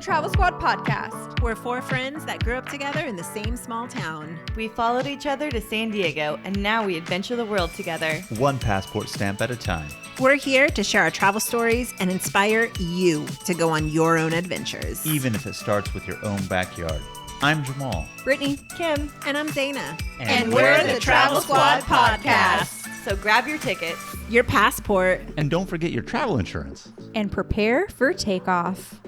Travel Squad podcast. We're four friends that grew up together in the same small town. We followed each other to San Diego, and now we adventure the world together. One passport stamp at a time. We're here to share our travel stories and inspire you to go on your own adventures. Even if it starts with your own backyard. I'm Jamal. Brittanie, Kim, And I'm Zaina. and we're the Travel Squad podcast. So grab your tickets. Your passport. And don't forget your travel insurance. And prepare for takeoff.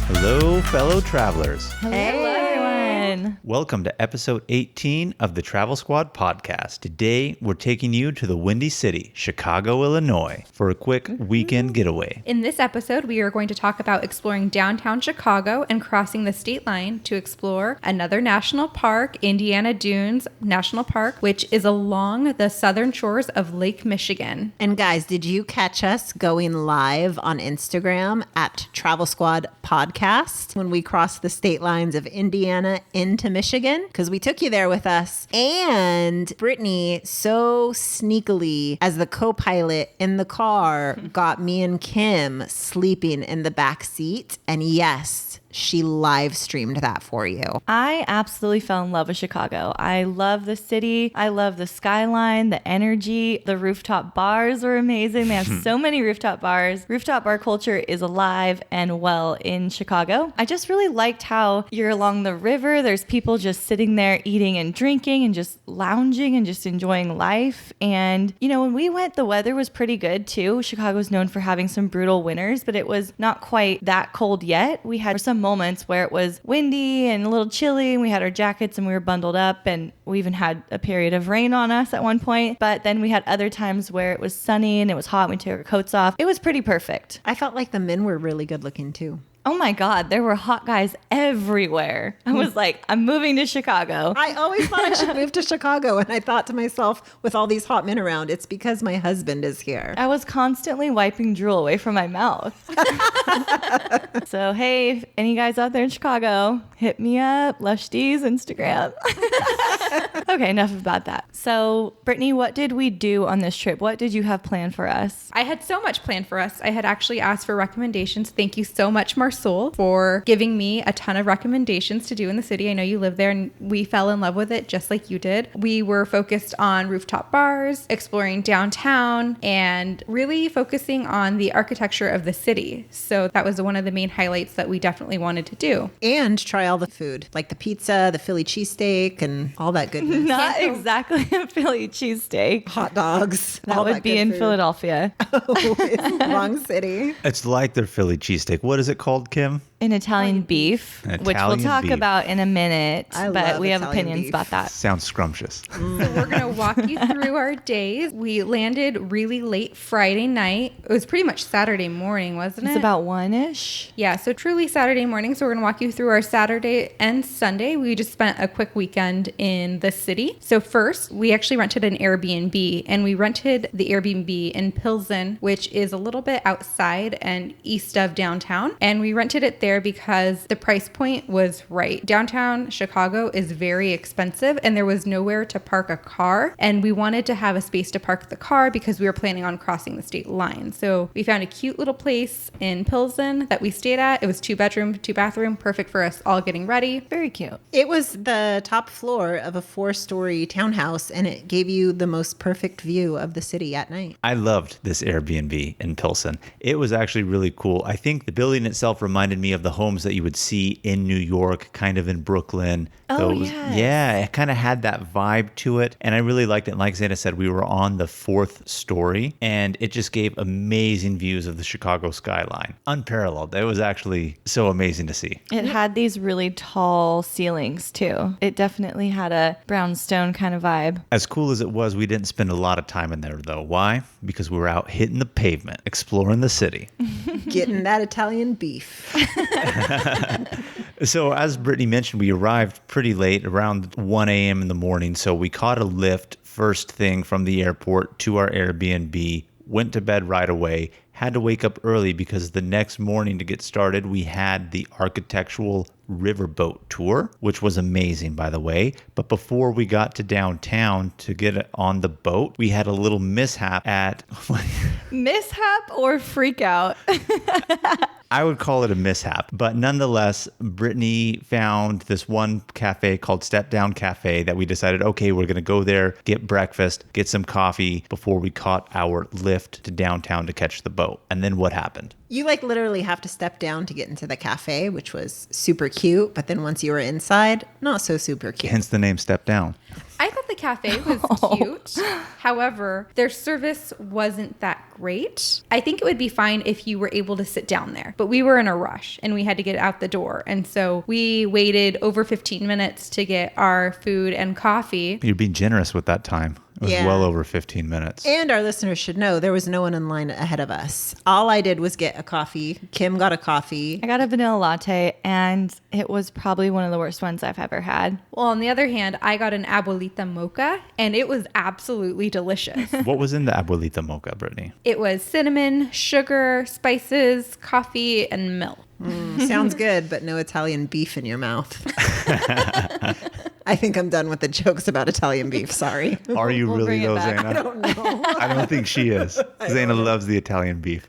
Hello, fellow travelers. Hello, everyone. Welcome to episode 18 of the Travel Squad podcast. Today, we're taking you to the Windy City, Chicago, Illinois, for a quick weekend getaway. In this episode, we are going to talk about exploring downtown Chicago and crossing the state line to explore another national park, Indiana Dunes National Park, which is along the southern shores of Lake Michigan. And guys, did you catch us going live on Instagram at Travel Squad Podcast when we crossed the state lines of Indiana into Michigan? Because we took you there with us. And Brittanie so sneakily, as the co-pilot in the car, got me and Kim sleeping in the back seat. And yes, she live streamed that for you. I absolutely fell in love with Chicago. I love the city. I love the skyline, the energy. The rooftop bars were amazing. They have so many rooftop bars. Rooftop bar culture is alive and well in Chicago. I just really liked how you're along the river. There's people just sitting there eating and drinking and just lounging and just enjoying life. And, you know, when we went, the weather was pretty good too. Chicago's known for having some brutal winters, but it was not quite that cold yet. We had some moments where it was windy and a little chilly and we had our jackets and we were bundled up, and we even had a period of rain on us at one point. But then we had other times where it was sunny and it was hot and we took our coats off. It was pretty perfect. I felt like the men were really good looking too. Oh my God, there were hot guys everywhere. I was like, I'm moving to Chicago. I always thought I should move to Chicago. And I thought to myself, with all these hot men around, it's because my husband is here. I was constantly wiping drool away from my mouth. So, hey, if any guys out there in Chicago, hit me up. Lush D's Instagram. Okay, enough about that. So, Brittanie, what did we do on this trip? What did you have planned for us? I had so much planned for us. I had actually asked for recommendations. Thank you so much, Marcel, for giving me a ton of recommendations to do in the city. I know you live there and we fell in love with it just like you did. We were focused on rooftop bars, exploring downtown, and really focusing on the architecture of the city. So that was one of the main highlights that we definitely wanted to do. And try all the food, like the pizza, the Philly cheesesteak, and all that goodness. Not exactly a Philly cheesesteak. Hot dogs. That all would be good in food. Philadelphia. Oh, it's wrong city. It's like their Philly cheesesteak. What is it called, Kim? An Italian beef, An which we'll Italian talk beef. about in a minute, I but love we have Italian opinions beef. about that. Sounds scrumptious. So we're going to walk you through our days. We landed really late Friday night. It was pretty much Saturday morning, wasn't it? It's about 1-ish. Yeah, so truly Saturday morning. So we're going to walk you through our Saturday and Sunday. We just spent a quick weekend in the city. So first, we actually rented an Airbnb, and we rented the Airbnb in Pilsen, which is a little bit outside and east of downtown. And we rented it there because the price point was right. Downtown Chicago is very expensive, and there was nowhere to park a car. And we wanted to have a space to park the car because we were planning on crossing the state line. So we found a cute little place in Pilsen that we stayed at. It was 2-bedroom, 2-bathroom, perfect for us all getting ready. Very cute. It was the top floor of a 4-story townhouse, and it gave you the most perfect view of the city at night. I loved this Airbnb in Pilsen. It was actually really cool. I think the building itself reminded me of the homes that you would see in New York, kind of in Brooklyn. Oh, Those, yes. Yeah, it kind of had that vibe to it. And I really liked it. And like Zana said, we were on the 4th story, and it just gave amazing views of the Chicago skyline. Unparalleled. It was actually so amazing to see. It had these really tall ceilings too. It definitely had a brownstone kind of vibe. As cool as it was, we didn't spend a lot of time in there, though. Why? Because we were out hitting the pavement, exploring the city. Getting that Italian beef. So as Brittanie mentioned, we arrived pretty late, around 1 a.m. in the morning. So we caught a lift first thing from the airport to our Airbnb, went to bed right away, had to wake up early because the next morning to get started, we had the architectural riverboat tour, which was amazing, by the way. But before we got to downtown to get on the boat, we had a little mishap at... Mishap or freak out? I would call it a mishap, but nonetheless, Brittanie found this one cafe called Step Down Cafe that we decided, okay, we're going to go there, get breakfast, get some coffee before we caught our lift to downtown to catch the boat. And then what happened? You like literally have to step down to get into the cafe, which was super cute. But then once you were inside, not so super cute. Hence the name Step Down. I thought the cafe was cute. However, their service wasn't that great. I think it would be fine if you were able to sit down there, but we were in a rush and we had to get out the door. And so we waited over 15 minutes to get our food and coffee. You're being generous with that time. It was well over 15 minutes. And our listeners should know there was no one in line ahead of us. All I did was get a coffee. Kim got a coffee. I got a vanilla latte, and it was probably one of the worst ones I've ever had. Well, on the other hand, I got an abuelita mocha, and it was absolutely delicious. What was in the abuelita mocha, Brittanie? It was cinnamon, sugar, spices, coffee, and milk. Sounds good, but no Italian beef in your mouth. I think I'm done with the jokes about Italian beef. Sorry. Are you We'll really bring it though, back. Zaina? I don't know. I don't think she is. Zaina loves the Italian beef.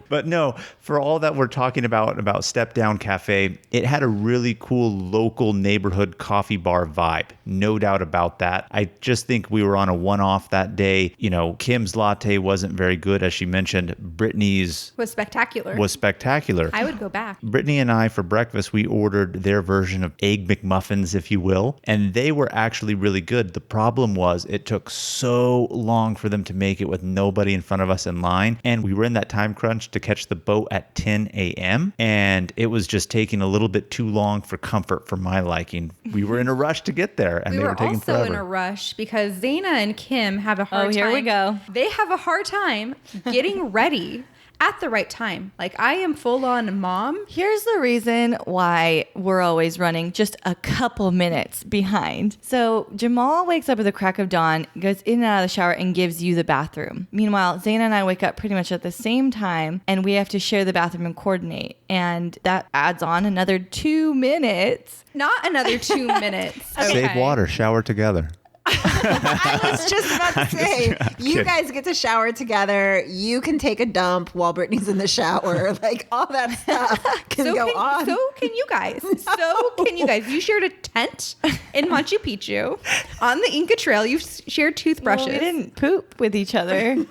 But no, for all that we're talking about Step Down Cafe, it had a really cool local neighborhood coffee bar vibe. No doubt about that. I just think we were on a one-off that day. You know, Kim's latte wasn't very good, as she mentioned. Brittany's Was spectacular. was spectacular. I would go back. Brittanie and I, for breakfast, we ordered their version of Egg McMuffins, if you will, and they were actually really good. The problem was it took so long for them to make it with nobody in front of us in line, and we were in that time crunch to catch the boat at 10 a.m., and it was just taking a little bit too long for comfort for my liking. We were in a rush to get there, and We they were were taking also forever. in a rush because Zaina and Kim have a hard time. here we go. They have a hard time getting ready at the right time. Like, I am full on mom. Here's the reason why we're always running just a couple minutes behind. So Jamal wakes up at the crack of dawn, goes in and out of the shower, and gives you the bathroom. Meanwhile, Zaina and I wake up pretty much at the same time, and we have to share the bathroom and coordinate. And that adds on another 2 minutes. Not another 2 minutes. Save Okay. water, shower together. I was just about to say, you kidding. guys get to shower together. You can take a dump while Brittany's in the shower. Like, all that stuff can go on. So can you guys. So can you guys. You shared a tent in Machu Picchu on the Inca Trail. You shared toothbrushes. Well, we didn't poop with each other.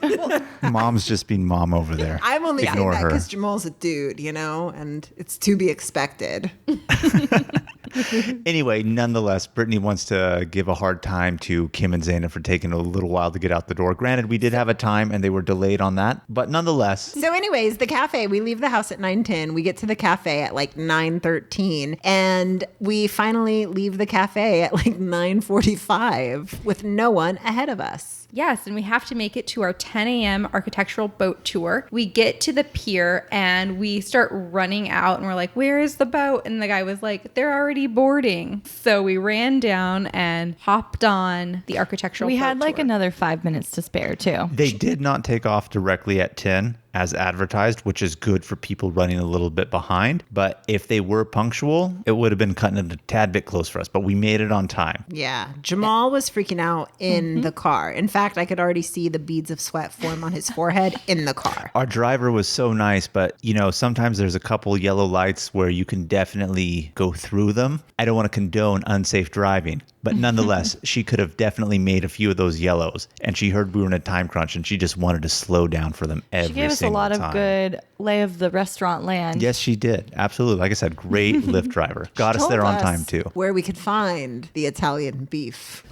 Mom's just being mom over there. I'm only saying Ignore that her. because Jamal's a dude, you know, and it's to be expected. Anyway, nonetheless, Brittanie wants to give a hard time to Kim and Zaina for taking a little while to get out the door. Granted, we did have a time and they were delayed on that, but nonetheless, So anyways, the cafe, we leave the house at 9:10. We get to the cafe at like 9:13, and we finally leave the cafe at like 9:45 with no one ahead of us. Yes, and we have to make it to our 10 a.m. architectural boat tour. We get to the pier and we start running out and we're like, where is the boat? And the guy was like, they're already boarding. So we ran down and hopped on the architectural We boat had like tour. another 5 minutes to spare, too. they did not take off directly at 10 as advertised, which is good for people running a little bit behind. But if they were punctual, it would have been cutting it a tad bit close for us, but we made it on time. Yeah, Jamal was freaking out in the car. In fact, I could already see the beads of sweat form on his forehead in the car. Our driver was so nice, but you know, sometimes there's a couple yellow lights where you can definitely go through them. I don't want to condone unsafe driving, but nonetheless, she could have definitely made a few of those yellows. And she heard we were in a time crunch and she just wanted to slow down for them every She gave us a single lot of time. good lay of the restaurant land. Yes, she did. Absolutely. Like I said, great Lyft driver. Got us Told there on us time too. where we could find the Italian beef.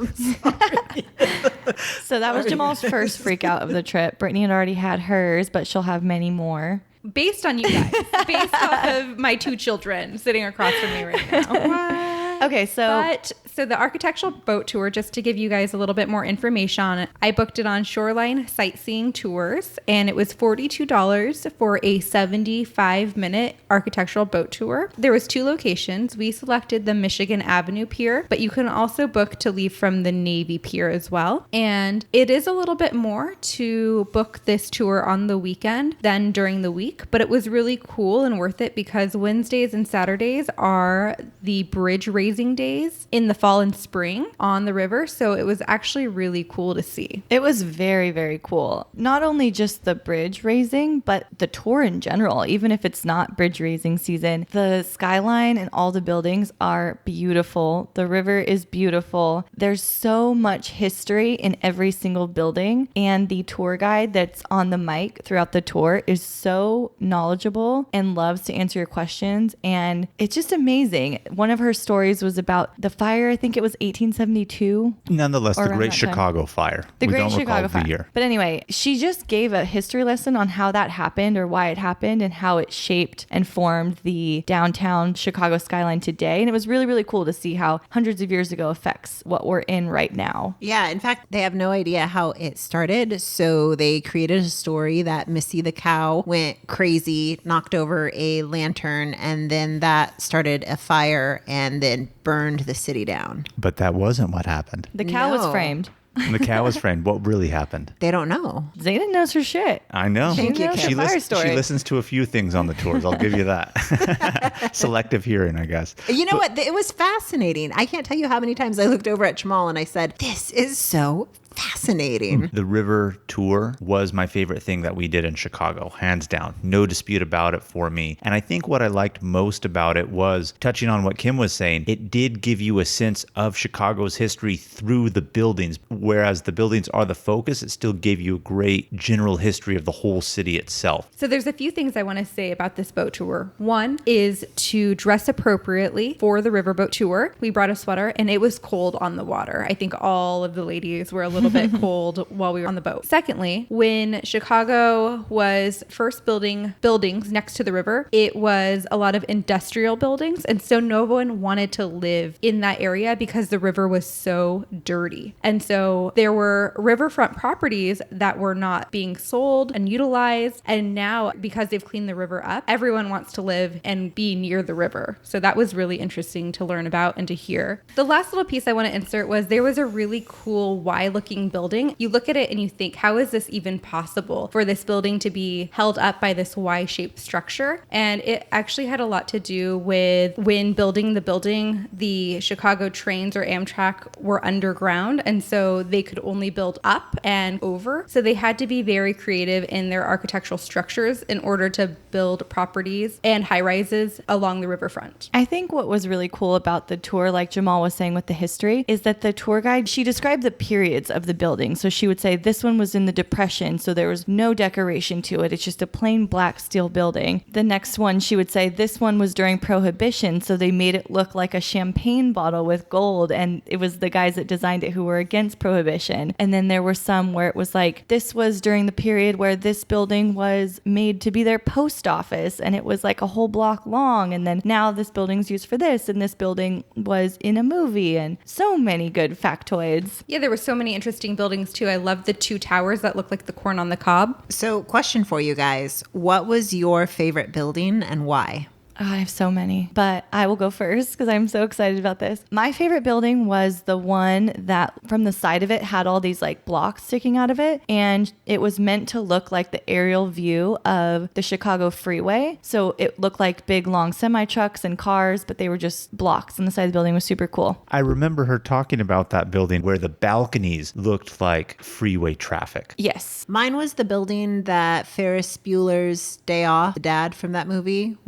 So that was Jamal's first freak out of the trip. Brittany had already had hers, but she'll have many more. Based on you guys. Based off of my 2 children sitting across from me right now. Okay, So the architectural boat tour, just to give you guys a little bit more information on it, I booked it on Shoreline Sightseeing Tours, and it was $42 for a 75-minute architectural boat tour. There was 2 locations. We selected the Michigan Avenue Pier, but you can also book to leave from the Navy Pier as well. And it is a little bit more to book this tour on the weekend than during the week, but it was really cool and worth it because Wednesdays and Saturdays are the bridge raising days in the fall and spring on the river. So it was actually really cool to see. It was very, very cool. Not only just the bridge raising, but the tour in general. Even if it's not bridge raising season, the skyline and all the buildings are beautiful. The river is beautiful. There's so much history in every single building. And the tour guide that's on the mic throughout the tour is so knowledgeable and loves to answer your questions. And it's just amazing. One of her stories was about the fire, I think it was 1872. Nonetheless, the around Great that time. Chicago Fire. The We Great don't Chicago recall Fire. the year. But anyway, she just gave a history lesson on how that happened or why it happened and how it shaped and formed the downtown Chicago skyline today. And it was really, really cool to see how hundreds of years ago affects what we're in right now. Yeah, in fact, they have no idea how it started. So they created a story that Missy the cow went crazy, knocked over a lantern, and then that started a fire and then burned the city down. But that wasn't what happened. The cow was No. framed. And the cow was framed. What really happened? They don't know. Zayden knows her shit. I know. Thank you, knows Kim. the fire story. She listens to a few things on the tours. I'll give you that. Selective hearing, I guess. You know what? It was fascinating. I can't tell you how many times I looked over at Jamal and I said, this is so fascinating. The river tour was my favorite thing that we did in Chicago, hands down. No dispute about it for me. And I think what I liked most about it was, touching on what Kim was saying, it did give you a sense of Chicago's history through the buildings. Whereas the buildings are the focus, it still gave you a great general history of the whole city itself. So there's a few things I want to say about this boat tour. One is to dress appropriately for the riverboat tour. We brought a sweater and it was cold on the water. I think all of the ladies were a little bit cold while we were on the boat. Secondly, when Chicago was first building buildings next to the river, it was a lot of industrial buildings. And so no one wanted to live in that area because the river was so dirty. And so there were riverfront properties that were not being sold and utilized. And now, because they've cleaned the river up, everyone wants to live and be near the river. So that was really interesting to learn about and to hear. The last little piece I want to insert was there was a really cool Y-looking building. You look at it and you think, how is this even possible for this building to be held up by this Y-shaped structure? And it actually had a lot to do with when building the building, the Chicago trains or Amtrak were underground. And so they could only build up and over. So they had to be very creative in their architectural structures in order to build properties and high rises along the riverfront. I think what was really cool about the tour, like Jamal was saying with the history, is that the tour guide, she described the periods of the building. So she would say this one was in the Depression, so there was no decoration to it. It's just a plain black steel building. The next one, she would say this one was during Prohibition, so they made it look like a champagne bottle with gold, and it was the guys that designed it who were against Prohibition. And then there were some where it was like, this was during the period where this building was made to be their post office, and it was like a whole block long, and then now this building's used for this, and this building was in a movie, and so many good factoids. Yeah, there were so many interesting buildings too. I love the 2 towers that look like the corn on the cob. So, question for you guys. What was your favorite building and why? Oh, I have so many, but I will go first because I'm so excited about this. My favorite building was the one that from the side of it had all these like blocks sticking out of it. And it was meant to look like the aerial view of the Chicago freeway. So it looked like big, long semi trucks and cars, but they were just blocks. And the side of the building was super cool. I remember her talking about that building where the balconies looked like freeway traffic. Yes. Mine was the building that Ferris Bueller's Day Off, the dad from that movie,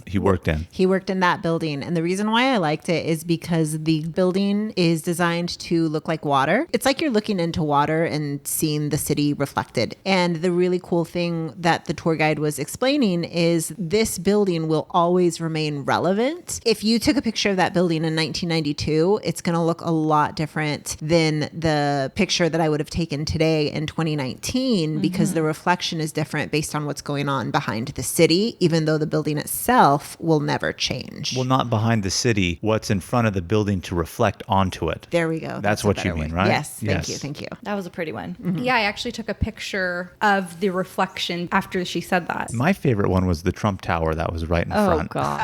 He worked in. He worked in that building. And the reason why I liked it is because the building is designed to look like water. It's like you're looking into water and seeing the city reflected. And the really cool thing that the tour guide was explaining is this building will always remain relevant. If you took a picture of that building in 1992, it's going to look a lot different than the picture that I would have taken today in 2019 because the reflection is different based on what's going on behind the city, even though the building itself itself will never change. Well, not behind the city. What's in front of the building to reflect onto it. There we go. That's a what you better mean, way. right? Yes. Thank you. That was a pretty one. Yeah, I actually took a picture of the reflection after she said that. My favorite one was the Trump Tower that was right in Oh, front. God.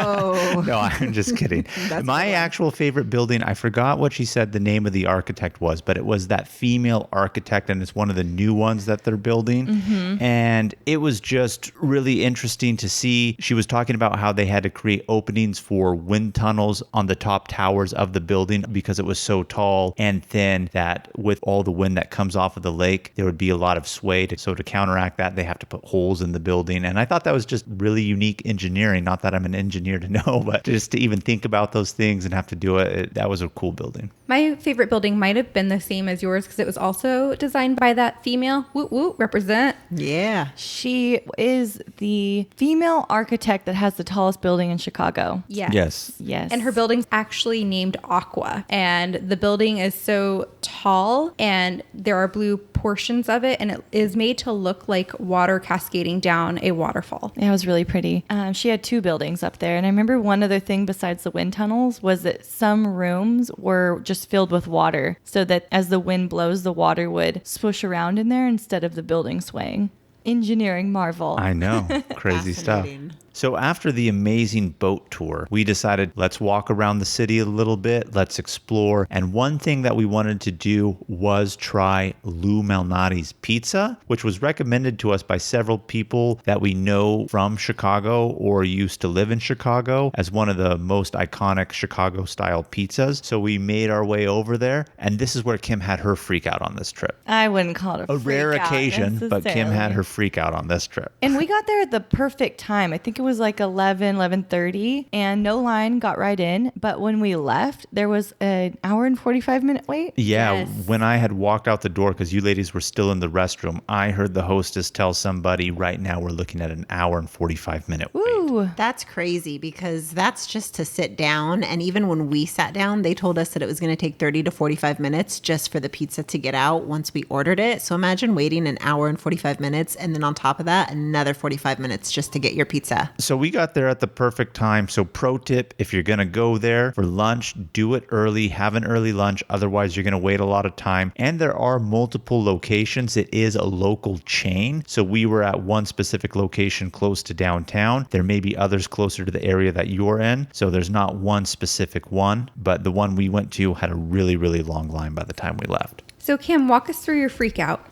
Oh. No, I'm just kidding. My actual favorite building, I forgot what she said the name of the architect was, but it was that female architect, and it's one of the new ones that they're building. Mm-hmm. And it was just really interesting to see. She was talking about how they had to create openings for wind tunnels on the top towers of the building because it was so tall and thin that with all the wind that comes off of the lake, there would be a lot of sway. So to counteract that, they have to put holes in the building. And I thought that was just really unique engineering. Not that I'm an engineer to know, but just to even think about those things and have to do it, that was a cool building. My favorite building might have been the same as yours because it was also designed by that female. Woot woot, represent. Yeah. She is the female architect that has the tallest building in Chicago. Yes. Yes. And her building's actually named Aqua. And the building is so tall and there are blue portions of it. And it is made to look like water cascading down a waterfall. Yeah, it was really pretty. She had 2 buildings up there. And I remember one other thing besides the wind tunnels was that some rooms were just filled with water so that as the wind blows, the water would swoosh around in there instead of the building swaying. Engineering marvel. I know. Crazy stuff. Fascinating. So after the amazing boat tour, we decided let's walk around the city a little bit, let's explore. And one thing that we wanted to do was try Lou Malnati's pizza, which was recommended to us by several people that we know from Chicago or used to live in Chicago as one of the most iconic Chicago style pizzas. So we made our way over there. And this is where Kim had her freak out on this trip. I wouldn't call it A rare freak out occasion, but Kim had necessarily. her freak out on this trip. And we got there at the perfect time. I think it was like 11:30, and no line, got right in. But when we left, there was an hour and 45-minute wait. Yeah, Yes. when I had walked out the door, because you ladies were still in the restroom, I heard the hostess tell somebody, right now we're looking at an hour and 45-minute wait. Ooh. That's crazy because that's just to sit down. And even when we sat down, they told us that it was going to take 30 to 45 minutes just for the pizza to get out once we ordered it. So imagine waiting an hour and 45 minutes. And then on top of that, another 45 minutes just to get your pizza. So we got there at the perfect time. So pro tip, if you're going to go there for lunch, do it early, have an early lunch. Otherwise, you're going to wait a lot of time. And there are multiple locations. It is a local chain. So we were at one specific location close to downtown. There may be others closer to the area that you're in. So there's not one specific one, but the one we went to had a really, really long line by the time we left. So Kim, walk us through your freak out.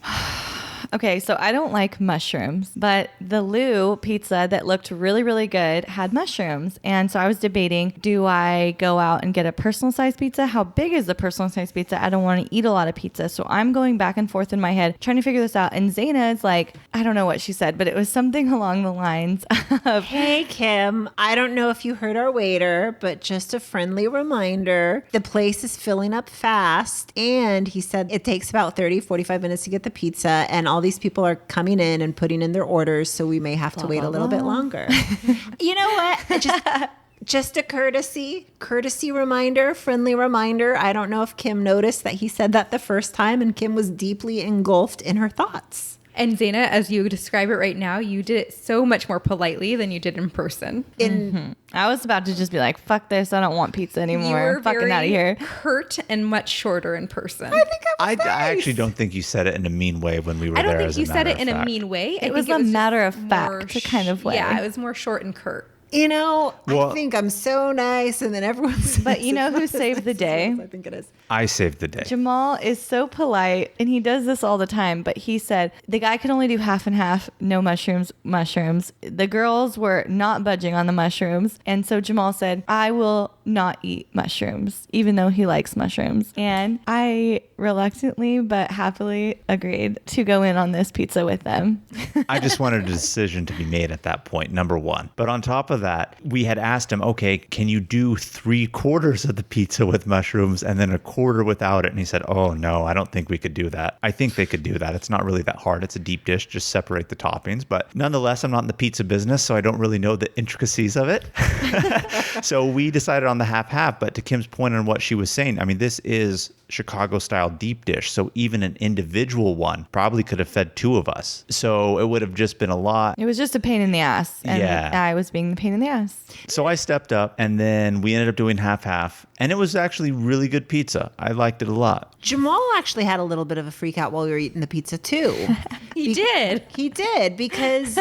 Okay, so I don't like mushrooms, but the Lou pizza that looked really, really good had mushrooms. And so I was debating, do I go out and get a personal size pizza? How big is the personal size pizza? I don't want to eat a lot of pizza. So I'm going back and forth in my head trying to figure this out. And Zaina is like, I don't know what she said, but it was something along the lines of, Hey, Kim, I don't know if you heard our waiter, but just a friendly reminder, the place is filling up fast. And he said it takes about 30, 45 minutes to get the pizza. And all these people are coming in and putting in their orders. So we may have to wait a little bit longer. You know what? Just a courtesy reminder, friendly reminder. I don't know if Kim noticed that he said that the first time and Kim was deeply engulfed in her thoughts. And Zaina, as you describe it right now, you did it so much more politely than you did in person. I was about to just be like, fuck this. I don't want pizza You anymore. were I'm fucking very out of here. curt and much shorter in person. I actually don't think you said it in a mean way when we were I don't there. think as you a said matter it of in a fact. mean way. It was a just matter of more fact kind of way. Yeah, it was more short and curt. You know, Well- I think I'm so nice. And then everyone says But you know who it's not saved the as day? nice as I think it is. I saved the day. Jamal is so polite, and he does this all the time, but he said the guy could only do half and half, no mushrooms. The girls were not budging on the mushrooms, and so Jamal said, I will not eat mushrooms, even though he likes mushrooms. And I reluctantly but happily agreed to go in on this pizza with them. I just wanted a decision to be made at that point, number one. But on top of that, we had asked him, okay, can you do 3/4 of the pizza with mushrooms and then a quarter without it? And he said, oh, no, I don't think we could do that. I think they could do that. It's not really that hard. It's a deep dish. Just separate the toppings. But nonetheless, I'm not in the pizza business, so I don't really know the intricacies of it. So we decided on the half-half. But to Kim's point on what she was saying, I mean, this is Chicago style deep dish. So even an individual one probably could have fed 2 of us. So it would have just been a lot. It was just a pain in the ass. And Yeah. I was being the pain in the ass. So I stepped up, and then we ended up doing half. And it was actually really good pizza. I liked it a lot. Jamal actually had a little bit of a freak out while we were eating the pizza too. He did. He did because,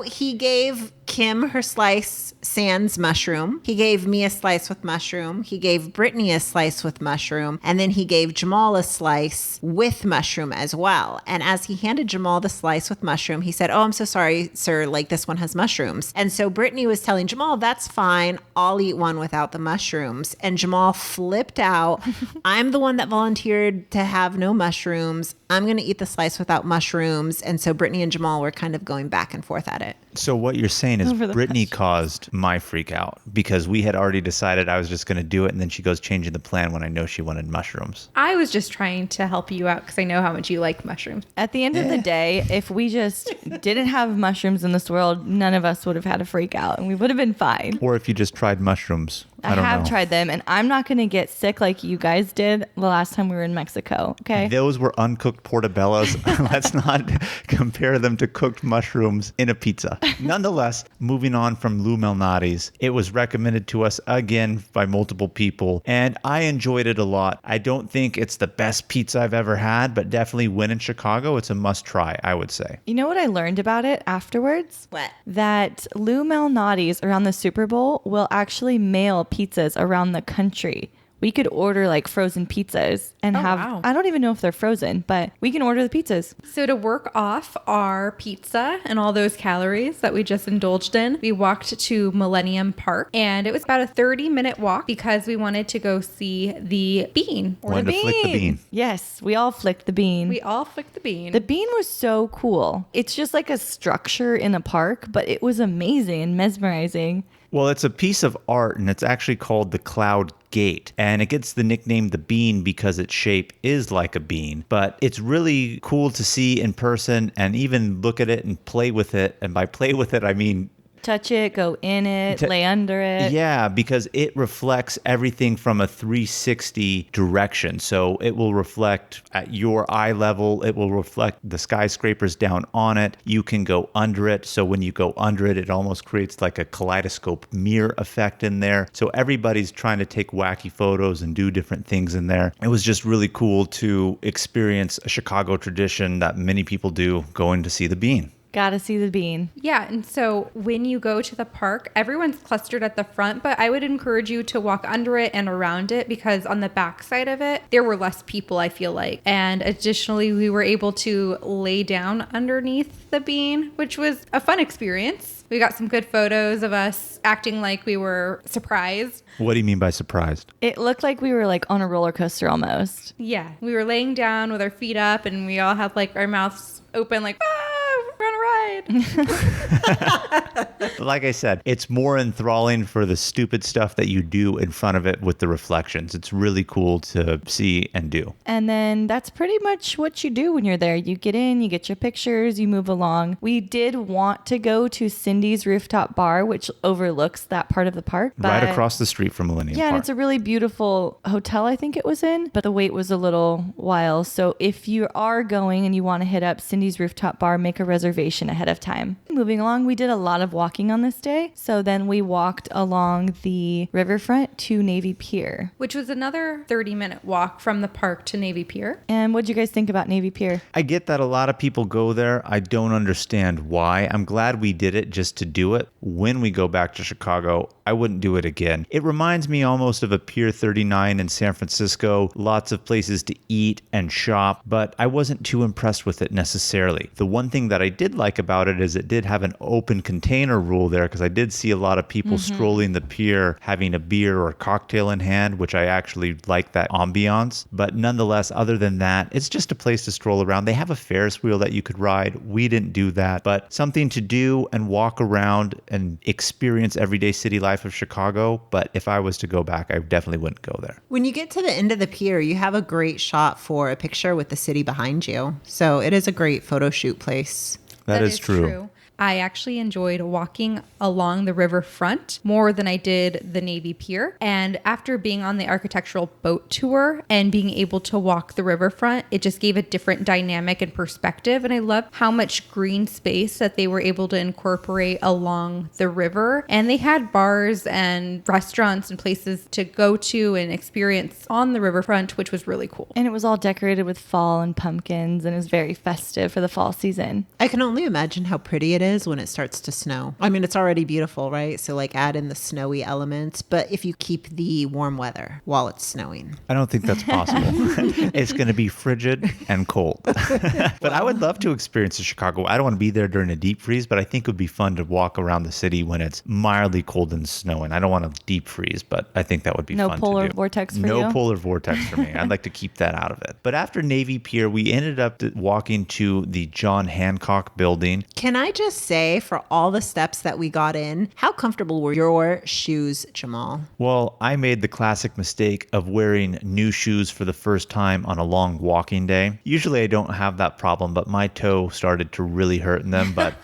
he gave Kim her slice sans mushroom. He gave me a slice with mushroom. He gave Brittany a slice with mushroom. And then he gave Jamal a slice with mushroom as well. And as he handed Jamal the slice with mushroom, he said, "Oh, I'm so sorry, sir. Like, this one has mushrooms." And so Brittany was telling Jamal, "That's fine. I'll eat one without the mushrooms." And Jamal flipped out. "I'm the one that volunteered to have no mushrooms. I'm going to eat the slice without mushrooms." And so Brittany and Jamal were kind of going back and forth at it. So what you're saying is Over the Brittany mushrooms. caused my freak out because we had already decided I was just going to do it. And then she goes changing the plan when I know she wanted mushrooms. I was just trying to help you out because I know how much you like mushrooms. At the end of the day, if we just didn't have mushrooms in this world, none of us would have had a freak out and we would have been fine. Or if you just tried mushrooms. I don't have know. tried them, and I'm not going to get sick like you guys did the last time we were in Mexico. Okay. Those were uncooked portobellos. Let's not compare them to cooked mushrooms in a pizza. Nonetheless, moving on from Lou Malnati's, it was recommended to us again by multiple people, and I enjoyed it a lot. I don't think it's the best pizza I've ever had, but definitely when in Chicago, it's a must try, I would say. You know what I learned about it afterwards? What? That Lou Malnati's around the Super Bowl will actually mail pizzas around the country. We could order like frozen pizzas and wow. I don't even know if they're frozen, but we can order the pizzas. So to work off our pizza and all those calories that we just indulged in, we walked to Millennium Park, and it was about a 30-minute walk because we wanted to go see the bean. Wanted to flick the bean. Yes, we all flicked the bean. We all flicked the bean. The bean was so cool. It's just like a structure in a park, but it was amazing and mesmerizing. Well, it's a piece of art, and it's actually called the Cloud Gate. And it gets the nickname the bean because its shape is like a bean. But it's really cool to see in person and even look at it and play with it. And by play with it, I mean Touch it, go in it, lay under it. Yeah, because it reflects everything from a 360 direction. So it will reflect at your eye level. It will reflect the skyscrapers down on it. You can go under it. So when you go under it, it almost creates like a kaleidoscope mirror effect in there. So everybody's trying to take wacky photos and do different things in there. It was just really cool to experience a Chicago tradition that many people do, going to see the bean. Gotta see the bean. Yeah, and so when you go to the park, everyone's clustered at the front, but I would encourage you to walk under it and around it because on the back side of it, there were less people, I feel like. And additionally, we were able to lay down underneath the bean, which was a fun experience. We got some good photos of us acting like we were surprised. What do you mean by surprised? It looked like we were like on a roller coaster almost. Yeah, we were laying down with our feet up and we all had like our mouths open like, we're on a ride. Like I said, it's more enthralling for the stupid stuff that you do in front of it with the reflections. It's really cool to see and do. And then that's pretty much what you do when you're there. You get in, you get your pictures, you move along. We did want to go to Cindy's rooftop bar, which overlooks that part of the park. Right but- across the street from Millennium Yeah, Park. and it's a really beautiful hotel, I think it was in, but the wait was a little while. So if you are going and you want to hit up Cindy's rooftop bar, make a reservation ahead of time. Moving along, we did a lot of walking on this day. So then we walked along the riverfront to Navy Pier. Which was another 30-minute walk from the park to Navy Pier. And what'd you guys think about Navy Pier? I get that a lot of people go there. I don't understand why. I'm glad we did it just to do it. When we go back to Chicago, I wouldn't do it again. It reminds me almost of a Pier 39 in San Francisco. Lots of places to eat and shop, but I wasn't too impressed with it necessarily. The one thing that I did like about it is it did have an open container rule there, because I did see a lot of people strolling the pier having a beer or cocktail in hand, which I actually like that ambiance. But nonetheless, other than that, it's just a place to stroll around. They have a Ferris wheel that you could ride. We didn't do that, but something to do and walk around and experience everyday city life of Chicago. But if I was to go back, I definitely wouldn't go there. When you get to the end of the pier, you have a great shot for a picture with the city behind you. So it is a great photo shoot place. That is true. I actually enjoyed walking along the riverfront more than I did the Navy Pier. And after being on the architectural boat tour and being able to walk the riverfront, it just gave a different dynamic and perspective. And I love how much green space that they were able to incorporate along the river. And they had bars and restaurants and places to go to and experience on the riverfront, which was really cool. And it was all decorated with fall and pumpkins, and it was very festive for the fall season. I can only imagine how pretty it is when it starts to snow. I mean, it's already beautiful, right? So like add in the snowy elements, but if you keep the warm weather while it's snowing. I don't think that's possible. It's going to be frigid and cold. But I would love to experience Chicago. I don't want to be there during a deep freeze, but I think it would be fun to walk around the city when it's mildly cold and snowing. I don't want to deep freeze, but I think that would be fun to do. No polar vortex for you? No polar vortex for me. I'd like to keep that out of it. But after Navy Pier, we ended up walking to the John Hancock building. Can I just say, for all the steps that we got in, how comfortable were your shoes, Jamal? Well, I made the classic mistake of wearing new shoes for the first time on a long walking day. Usually I don't have that problem, but my toe started to really hurt in them. But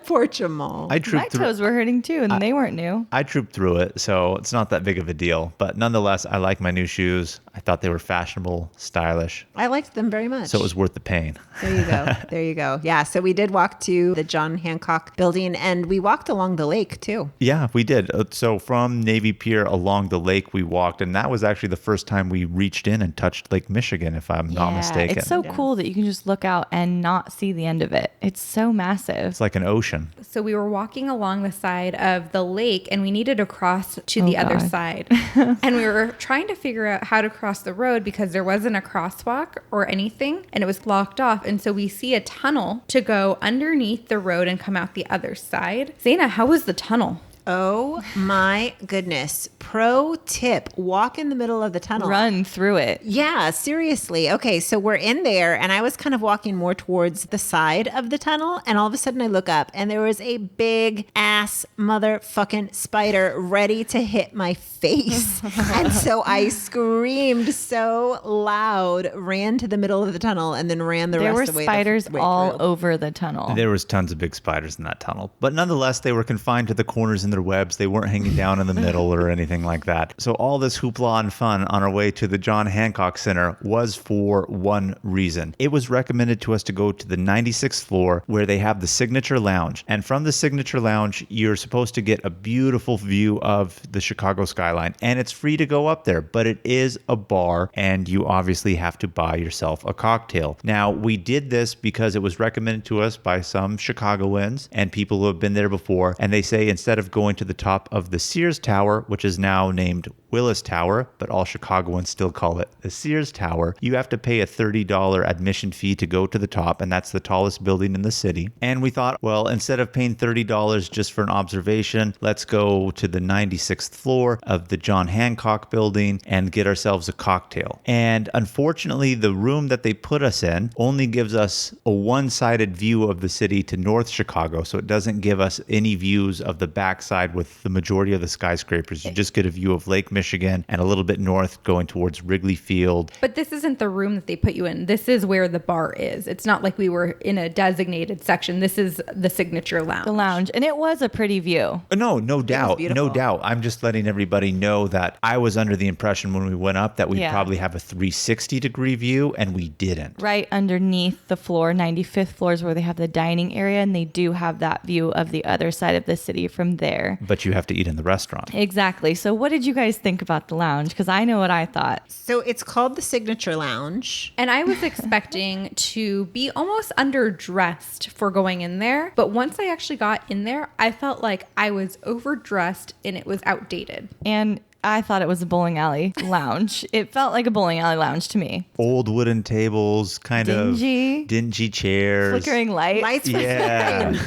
Poor Jamal. My toes were hurting too, and they weren't new. I trooped through it, so it's not that big of a deal. But nonetheless, I like my new shoes. I thought they were fashionable, stylish. I liked them very much. So it was worth the pain. There you go. There you go. Yeah. So we did walk to the John Hancock building, and we walked along the lake too. Yeah, we did. So from Navy Pier along the lake, we walked, and that was actually the first time we reached in and touched Lake Michigan, if I'm not mistaken. It's so cool that you can just look out and not see the end of it. It's so massive. It's like an ocean. So we were walking along the side of the lake and we needed to cross to the other side. And we were trying to figure out how to cross the road because there wasn't a crosswalk or anything and it was blocked off. And so we see a tunnel to go underneath the road and come out the other side. Zaina, how was the tunnel? Oh my goodness. Pro tip, walk in the middle of the tunnel. Run through it. Yeah, seriously. Okay, so we're in there and I was kind of walking more towards the side of the tunnel and all of a sudden I look up and there was a big ass motherfucking spider ready to hit my face. And so I screamed so loud, ran to the middle of the tunnel and then ran the rest of the way. There were spiders all through. over the tunnel. There was tons of big spiders in that tunnel. But nonetheless, they were confined to the corners in their webs. They weren't hanging down in the middle or anything like that. So all this hoopla and fun on our way to the John Hancock Center was for one reason. It was recommended to us to go to the 96th floor where they have the Signature Lounge. And from the Signature Lounge, you're supposed to get a beautiful view of the Chicago skyline. And it's free to go up there, but it is a bar and you obviously have to buy yourself a cocktail. Now, we did this because it was recommended to us by some Chicagoans and people who have been there before. And they say instead of going to the top of the Sears Tower, which is now named Willis Tower, but all Chicagoans still call it the Sears Tower, you have to pay a $30 admission fee to go to the top, and that's the tallest building in the city. And we thought, well, instead of paying $30 just for an observation, let's go to the 96th floor of the John Hancock building and get ourselves a cocktail. And unfortunately, the room that they put us in only gives us a one-sided view of the city to North Chicago, so it doesn't give us any views of the backside with the majority of the skyscrapers. You just get a view of Lake Michigan and a little bit north going towards Wrigley Field. But this isn't the room that they put you in. This is where the bar is. It's not like we were in a designated section. This is the Signature Lounge. The lounge. And it was a pretty view. No doubt. No doubt. I'm just letting everybody know that I was under the impression when we went up that we'd probably have a 360-degree view, and we didn't. Right underneath the floor, 95th floor is where they have the dining area, and they do have that view of the other side of the city from there. But you have to eat in the restaurant. Exactly. So what did you guys think about the lounge? Because I know what I thought. So it's called the Signature Lounge. And I was expecting to be almost underdressed for going in there. But once I actually got in there, I felt like I was overdressed and it was outdated. And I thought it was a bowling alley lounge. It felt like a bowling alley lounge to me. Old wooden tables, dingy chairs. Flickering lights. Lights Yeah.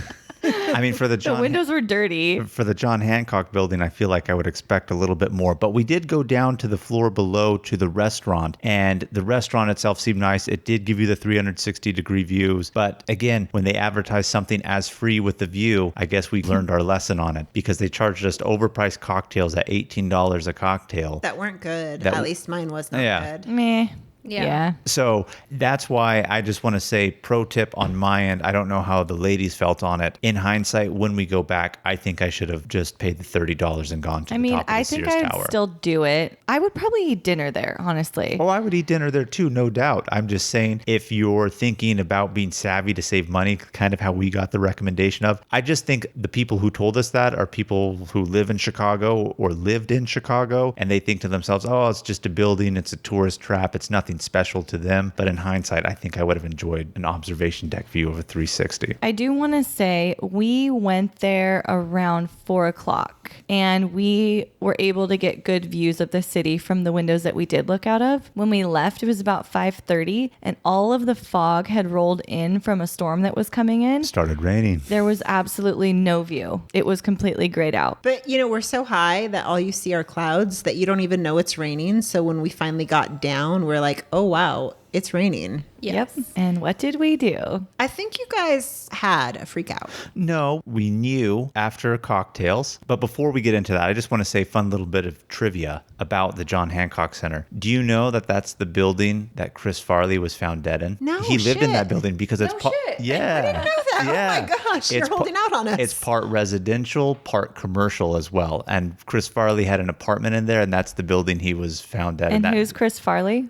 I mean, for the windows were dirty. For the John Hancock building, I feel like I would expect a little bit more. But we did go down to the floor below to the restaurant, and the restaurant itself seemed nice. It did give you the 360-degree views. But again, when they advertise something as free with the view, I guess we learned our lesson on it because they charged us overpriced cocktails at $18 a cocktail. That weren't good. At least mine was not good. Meh. Yeah. So that's why I just want to say, pro tip on my end. I don't know how the ladies felt on it. In hindsight, when we go back, I think I should have just paid the $30 and gone to the top of the I think Sears I'd Tower. still do it. I would probably eat dinner there, honestly. Oh, I would eat dinner there too, no doubt. I'm just saying, if you're thinking about being savvy to save money, kind of how we got the recommendation of, I just think the people who told us that are people who live in Chicago or lived in Chicago, and they think to themselves, oh, it's just a building, it's a tourist trap, it's nothing special to them. But in hindsight, I think I would have enjoyed an observation deck view of a 360. I do want to say we went there around 4 o'clock and we were able to get good views of the city from the windows that we did look out of. When we left, it was about 5:30 and all of the fog had rolled in from a storm that was coming in. It started raining. There was absolutely no view. It was completely grayed out. But, we're so high that all you see are clouds that you don't even know it's raining. So when we finally got down, we're like, oh, wow, it's raining. Yes. Yep. And what did we do? I think you guys had a freak out. No, we knew after cocktails. But before we get into that, I just want to say a fun little bit of trivia about the John Hancock Center. Do you know that that's the building that Chris Farley was found dead in? No He lived in shit. that building because it's shit. Yeah. I didn't know that. Yeah. Oh my gosh, you're holding out on us. It's part residential, part commercial as well. And Chris Farley had an apartment in there, and that's the building he was found dead in. And who's Chris Farley?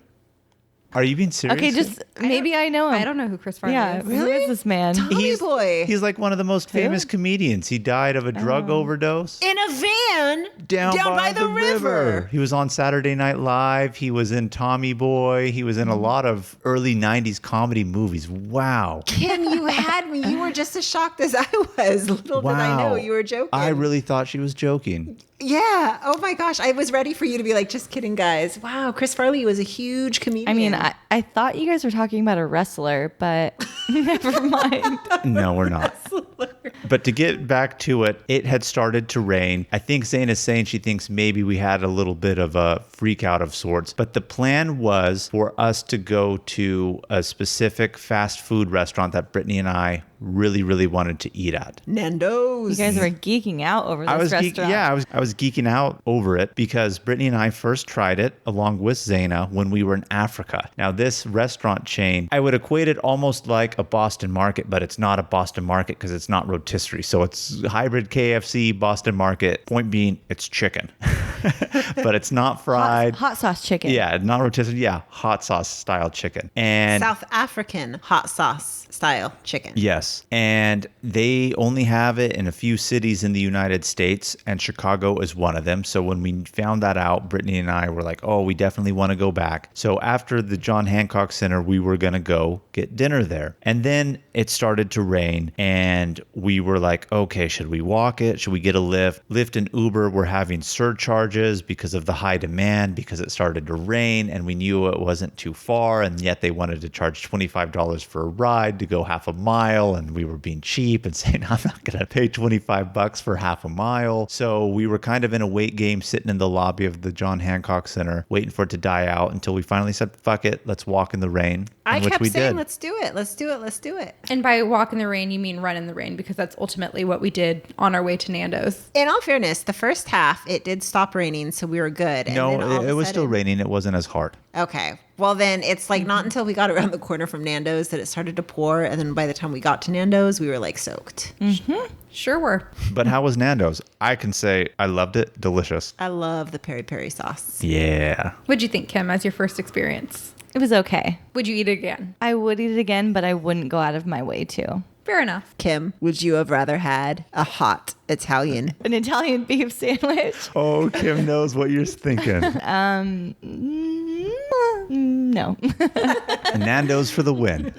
Are you being serious? Okay, just maybe I know him. I don't know who Chris Farley Yeah, is. who is this man? Tommy Boy. He's like one of the most famous comedians. He died of a drug overdose. In a van Down by the river. He was on Saturday Night Live. He was in Tommy Boy. He was in a lot of early 90s comedy movies. Wow. Kim, you had me. You were just as shocked as I was. Little did I know you were joking. I really thought she was joking. Yeah. Oh my gosh. I was ready for you to be like, just kidding, guys. Wow. Chris Farley was a huge comedian. I mean, I thought you guys were talking about a wrestler, but never mind. No, we're not. But to get back to it, it had started to rain. I think Zane is saying she thinks maybe we had a little bit of a freak out of sorts. But the plan was for us to go to a specific fast food restaurant that Brittanie and I really, really wanted to eat at. Nando's. You guys were geeking out over this restaurant. I was geeking out over it because Brittanie and I first tried it along with Zaina when we were in Africa. Now, this restaurant chain, I would equate it almost like a Boston Market, but it's not a Boston Market because it's not rotisserie. So it's hybrid KFC, Boston Market. Point being, it's chicken. But it's not fried. Hot sauce chicken. Yeah, not rotisserie. Yeah, hot sauce style chicken. And South African hot sauce style chicken. yes. And they only have it in a few cities in the United States, and Chicago is one of them. So when we found that out, Brittanie and I were like, oh, we definitely want to go back. So after the John Hancock Center, we were going to go get dinner there. And then it started to rain, and we were like, okay, should we walk it? Should we get a lift? Lyft and Uber were having surcharges because of the high demand, because it started to rain, and we knew it wasn't too far, and yet they wanted to charge $25 for a ride to go half a mile, and we were being cheap and saying, I'm not going to pay $25 for half a mile. So we were kind of in a wait game sitting in the lobby of the John Hancock Center, waiting for it to die out until we finally said, fuck it, let's walk in the rain. I which kept we saying, did. let's do it. Let's do it. Let's do it. And by walk in the rain, you mean run in the rain, because that's ultimately what we did on our way to Nando's. In all fairness, the first half, it did stop raining, so we were good. And then all No, of it a was still sudden- raining. It wasn't as hard. Okay. Well, then it's like not until we got around the corner from Nando's that it started to pour. And then by the time we got to Nando's, we were like soaked. Sure were. But how was Nando's? I can say I loved it. Delicious. I love the peri peri sauce. Yeah. What'd you think, Kim, as your first experience? It was okay. Would you eat it again? I would eat it again, but I wouldn't go out of my way to. Fair enough. Kim, would you have rather had a hot Italian? An Italian beef sandwich? Oh, Kim knows what you're thinking. No. Nando's for the win.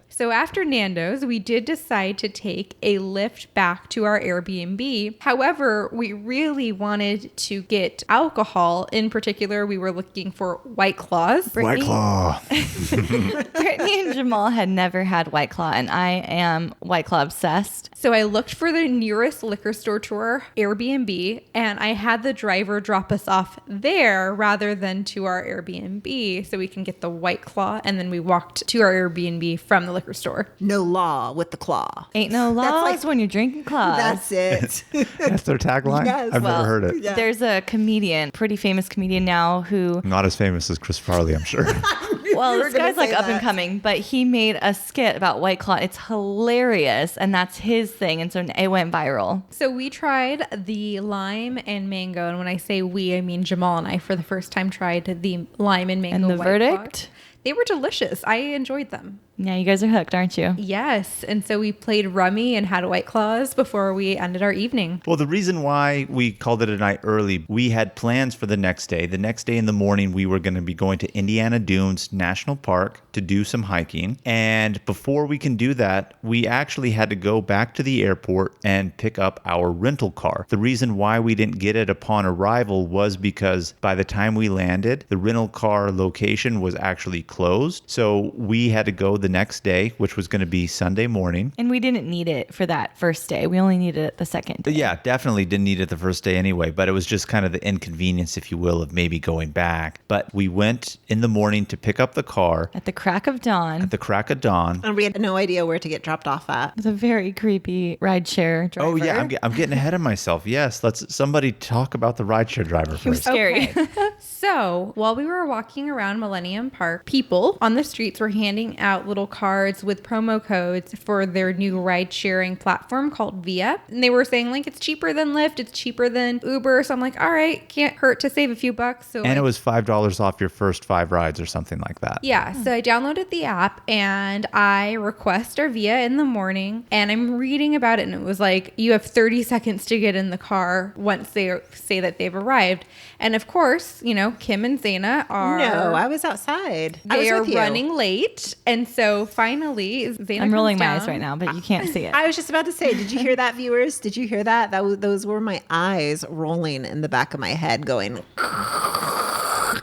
So after Nando's, we did decide to take a lift back to our Airbnb. However, we really wanted to get alcohol. In particular, we were looking for White Claws. White Claw. Brittanie and Jamal had never had White Claw, and I am White Claw obsessed. So I looked for the nearest liquor store to our Airbnb, and I had the driver drop us off there rather than to our Airbnb so we can get the White Claw. And then we walked to our Airbnb from the liquor superstore. No law with the claw. Ain't no laws like- when you're drinking claws. That's it. That's their tagline? Yes. I've Well, never heard it. Yeah. There's a comedian, pretty famous comedian now, who, Not as famous as Chris Farley, I'm sure. well, You were this gonna guy's like say up and that. coming, but he made a skit about White Claw. It's hilarious, and that's his thing, and so it went viral. So we tried the lime and mango, and when I say we, I mean Jamal and I for the first time tried the lime and mango. And the White verdict? Claw. They were delicious. I enjoyed them. Yeah, you guys are hooked, aren't you? Yes, and so we played rummy and had White Claws before we ended our evening. Well, the reason why we called it a night early, we had plans for the next day. The next day in the morning, we were going to be going to Indiana Dunes National Park to do some hiking. And before we can do that, we actually had to go back to the airport and pick up our rental car. The reason why we didn't get it upon arrival was because by the time we landed, the rental car location was actually closed. So we had to go the next day, which was going to be Sunday morning. And we didn't need it for that first day. We only needed it the second day. Yeah, definitely didn't need it the first day anyway, but it was just kind of the inconvenience, if you will, of maybe going back. But we went in the morning to pick up the car At the crack of dawn. at the crack of dawn. And we had no idea where to get dropped off at. It was a very creepy rideshare driver. Oh yeah, I'm getting ahead of myself. Yes, let's somebody talk about the rideshare driver He was first. scary. Okay. So while we were walking around Millennium Park, people on the streets were handing out little cards with promo codes for their new ride sharing platform called Via. And they were saying like, it's cheaper than Lyft, it's cheaper than Uber. So I'm like, all right, can't hurt to save a few bucks. So And it was $5 off your first 5 rides or something like that. yeah, so I downloaded the app and I request our Via in the morning and I'm reading about it and it was like, you have 30 seconds to get in the car once they say that they've arrived. And of course, you know, Kim and Zaina are... No, I was outside. I was They are with you. running late. And so finally, Zaina I'm rolling comes my down. eyes right now, but you can't see it. I was just about to say, did you hear that, viewers? Did you hear that? Those were my eyes rolling in the back of my head going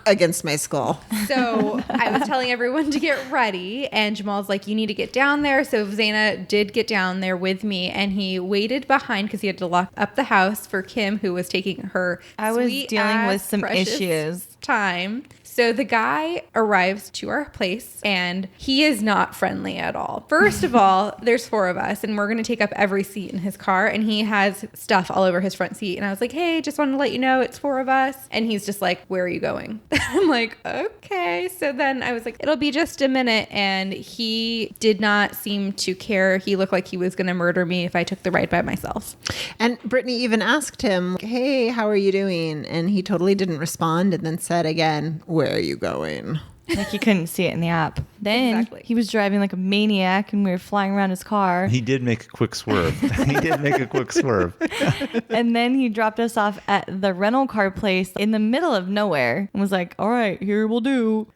against my skull. So I was telling everyone to get ready, and Jamal's like, you need to get down there. So Zaina did get down there with me, and he waited behind because he had to lock up the house for Kim, who was taking her I was sweet dealing with ass, some precious issues. time. So the guy arrives to our place and he is not friendly at all. First of all, there's 4 of us and we're going to take up every seat in his car and he has stuff all over his front seat. And I was like, hey, just wanted to let you know it's 4 of us. And he's just like, where are you going? I'm like, okay. So then I was like, it'll be just a minute. And he did not seem to care. He looked like he was going to murder me if I took the ride by myself. And Brittanie even asked him, hey, how are you doing? And he totally didn't respond and then said again, where are you going? Like you couldn't see it in the app. Then Exactly. he was driving like a maniac and we were flying around his car. He did make a quick swerve. He did make a quick swerve. And then he dropped us off at the rental car place in the middle of nowhere and was like, all right, here we'll do.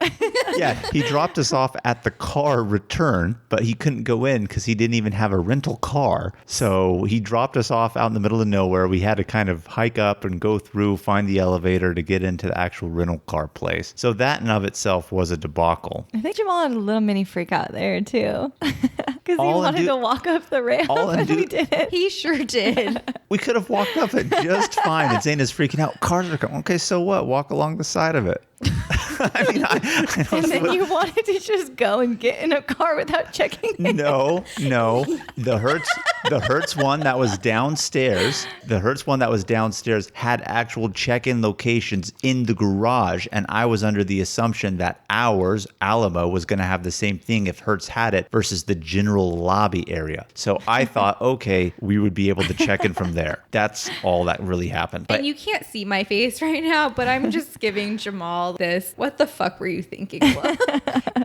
Yeah, he dropped us off at the car return, but he couldn't go in because he didn't even have a rental car. So he dropped us off out in the middle of nowhere. We had to kind of hike up and go through, find the elevator to get into the actual rental car place. So that in of itself was a debacle. I think Jamal had a little mini freak out there too. Because he All in wanted do- to walk up the ramp all in and do- we didn't. He sure did. We could have walked up it just fine. And Zaina's freaking out. Cars are coming. Okay, so what? Walk along the side of it. I mean, I don't And then know. you wanted to just go and get in a car without checking it. No. The Hertz one that was downstairs. The Hertz one that was downstairs had actual check-in locations in the garage, and I was under the assumption that ours, Alamo, was going to have the same thing if Hertz had it versus the general lobby area. So I thought, okay, we would be able to check in from there. That's all that really happened. But And you can't see my face right now, but I'm just giving Jamal this. What the fuck were you thinking? Will?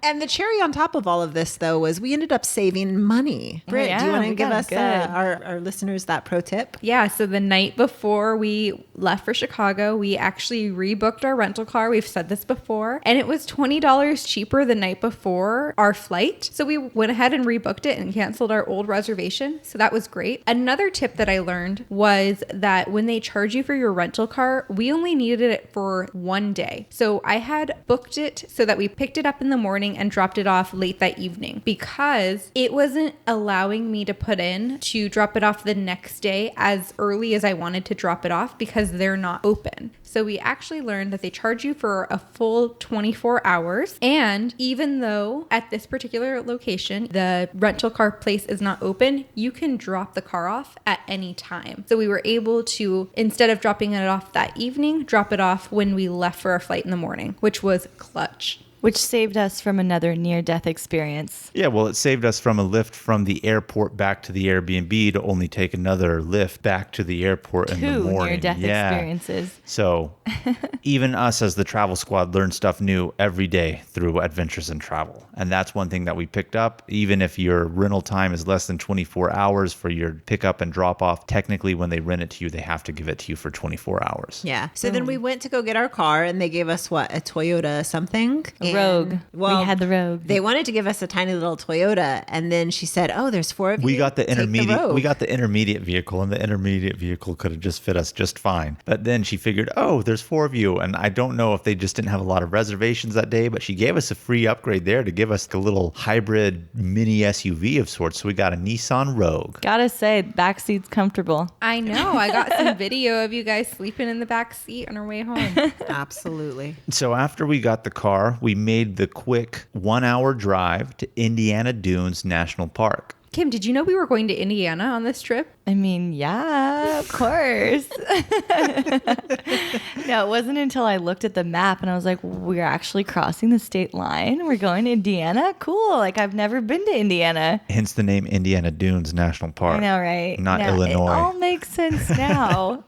And the cherry on top of all of this, though, was we ended up saving money. Britt, do you yeah, want to we give got us good. our listeners that pro tip? Yeah, so the night before we left for Chicago, we actually rebooked our rental car. We've said this before, and it was $20 cheaper the night before our flight. So we went ahead and rebooked it and canceled our old reservation. So that was great. Another tip that I learned was that when they charge you for your rental car, we only needed it for 1 day. So So I had booked it so that we picked it up in the morning and dropped it off late that evening because it wasn't allowing me to put in to drop it off the next day as early as I wanted to drop it off because they're not open. So we actually learned that they charge you for a full 24 hours. And even though at this particular location, the rental car place is not open, you can drop the car off at any time. So we were able to, instead of dropping it off that evening, drop it off when we left for our flight in the morning, which was clutch. Which saved us from another near-death experience. Yeah, well, it saved us from a lift from the airport back to the Airbnb to only take another lift back to the airport in the Two morning. near-death experiences. So even us as the travel squad learn stuff new every day through Adventures in Travel. And that's one thing that we picked up. Even if your rental time is less than 24 hours for your pickup and drop off, technically when they rent it to you, they have to give it to you for 24 hours. Yeah. So then we went to go get our car and they gave us what, a Toyota something? Rogue. Well, We had the Rogue. They wanted to give us a tiny little Toyota, and then she said, "Oh, there's 4 of you. We got the Take intermediate. Rogue." We got the intermediate vehicle, and the intermediate vehicle could have just fit us just fine. But then she figured, oh, there's 4 of you, and I don't know if they just didn't have a lot of reservations that day, but she gave us a free upgrade there to give us a little hybrid mini SUV of sorts. So we got a Nissan Rogue. Gotta say, back seat's comfortable. I know. I got some video of you guys sleeping in the back seat on our way home. Absolutely. So after we got the car, we made the quick 1-hour drive to Indiana Dunes National Park. Kim, did you know we were going to Indiana on this trip? I mean, yeah, of course. No, it wasn't until I looked at the map and I was like, we're actually crossing the state line. We're going to Indiana? Cool. Like, I've never been to Indiana. Hence the name Indiana Dunes National Park. I know, right? Not Now, Illinois. It all makes sense now.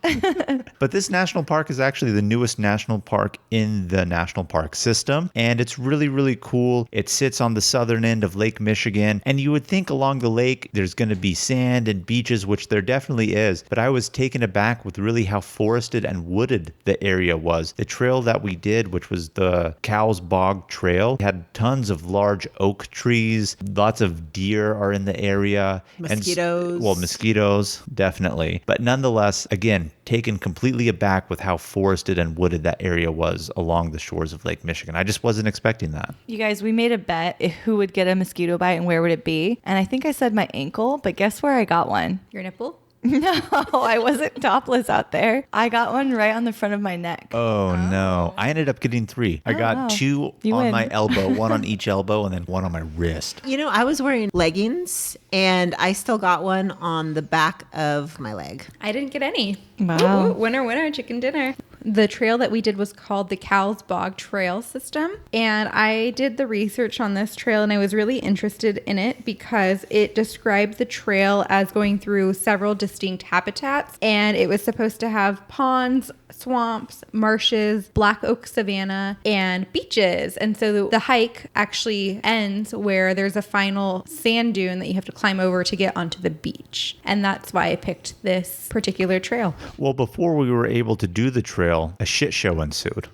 But this national park is actually the newest national park in the national park system. And it's really, really cool. It sits on the southern end of Lake Michigan. And you would think along the lake, there's going to be sand and beaches, which there definitely is. But I was taken aback with really how forested and wooded the area was. The trail that we did, which was the Cow's Bog Trail, had tons of large oak trees. Lots of deer are in the area. Mosquitoes. Mosquitoes, definitely. But nonetheless, again, taken completely aback with how forested and wooded that area was along the shores of Lake Michigan. I just wasn't expecting that. You guys, we made a bet who would get a mosquito bite and where would it be. And I think I said my ankle, but guess where I got one? Your nipple? No, I wasn't topless out there. I got one right on the front of my neck. Oh, no. I ended up getting 3. I got wow. 2 You on win. my elbow, 1 on each elbow, and then 1 on my wrist. You know, I was wearing leggings and I still got one on the back of my leg. I didn't get any. Wow. Ooh, winner, winner, chicken dinner. The trail that we did was called the Cow's Bog Trail System. And I did the research on this trail and I was really interested in it because it described the trail as going through several distinct habitats. And it was supposed to have ponds, swamps, marshes, black oak savanna, and beaches. And so the hike actually ends where there's a final sand dune that you have to climb over to get onto the beach. And that's why I picked this particular trail. Well, before we were able to do the trail, a shit show ensued.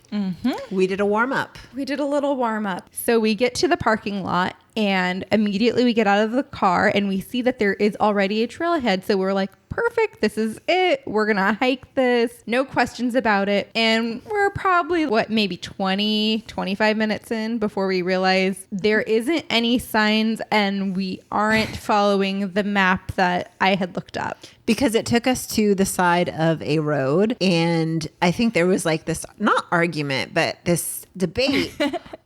We did a warm up. We did a little warm up. So we get to the parking lot and immediately we get out of the car and we see that there is already a trail ahead. So we're like, perfect. This is it. We're going to hike this. No questions about it. And we're probably, maybe 20, 25 minutes in before we realize there isn't any signs and we aren't following the map that I had looked up. Because it took us to the side of a road. And I think there was like this, not argument, but this debate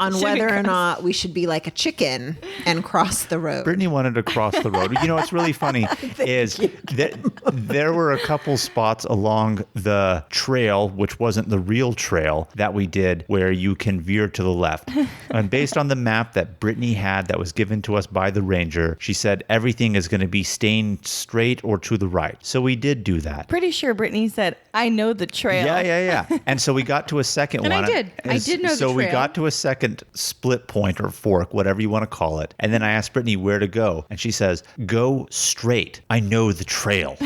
on whether or not we should be like a chicken and cross the road. Brittanie wanted to cross the road. You know, what's really funny is that there were a couple spots along the trail, which wasn't the real trail that we did, where you can veer to the left. And based on the map that Brittanie had that was given to us by the ranger, she said everything is going to be staying straight or to the right. So we did do that. Pretty sure Brittany said, I know the trail. Yeah. And so we got to a second And one. I did. I did know the So we trail. got to a second split point or fork, whatever you want to call it. And then I asked Brittanie where to go. And she says, go straight. I know the trail.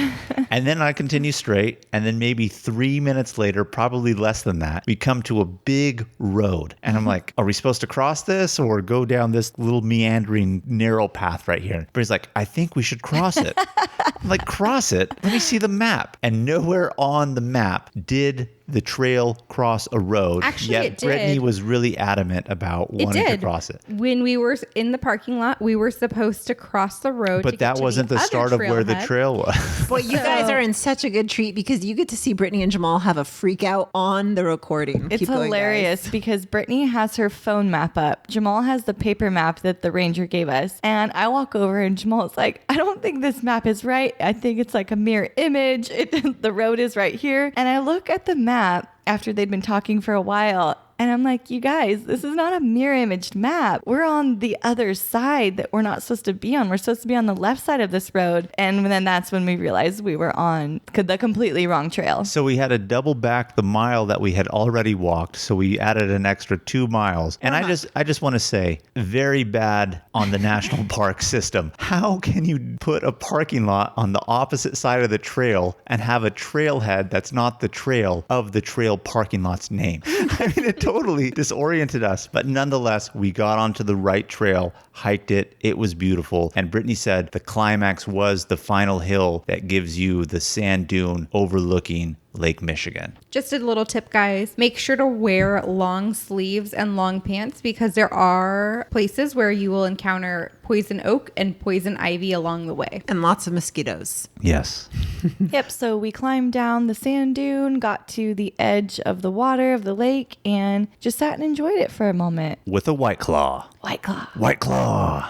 And then I continue straight. And then maybe 3 minutes later, probably less than that, we come to a big road. And I'm like, are we supposed to cross this or go down this little meandering narrow path right here? But he's like, I think we should cross it. I'm like, cross it? Let me see the map. And nowhere on the map did the trail cross a road. Actually, yet it did. Brittanie was really adamant about wanting to cross it. When we were in the parking lot, we were supposed to cross the road. But that wasn't the start of where the trail was. Boy, you guys are in such a good treat because you get to see Brittanie and Jamal have a freak out on the recording. It's Keep going, hilarious guys. because Brittanie has her phone map up. Jamal has the paper map that the ranger gave us. And I walk over and Jamal's like, I don't think this map is right. I think it's like a mirror image. The road is right here. And I look at the map after they'd been talking for a while. And I'm like, you guys, this is not a mirror imaged map. We're on the other side that we're not supposed to be on. We're supposed to be on the left side of this road. And then that's when we realized we were on the completely wrong trail. So we had to double back the mile that we had already walked. So we added an extra 2 miles. And I just want to say, very bad on the national park system. How can you put a parking lot on the opposite side of the trail and have a trailhead that's not the trail of the trail parking lot's name? I mean, it totally disoriented us. But nonetheless, we got onto the right trail, hiked it. It was beautiful. And Brittanie said the climax was the final hill that gives you the sand dune overlooking Lake Michigan. Just a little tip, guys. Make sure to wear long sleeves and long pants because there are places where you will encounter poison oak and poison ivy along the way. And lots of mosquitoes. Yes. Yep. So we climbed down the sand dune, got to the edge of the water of the lake, and just sat and enjoyed it for a moment. With a White Claw. White Claw. White Claw.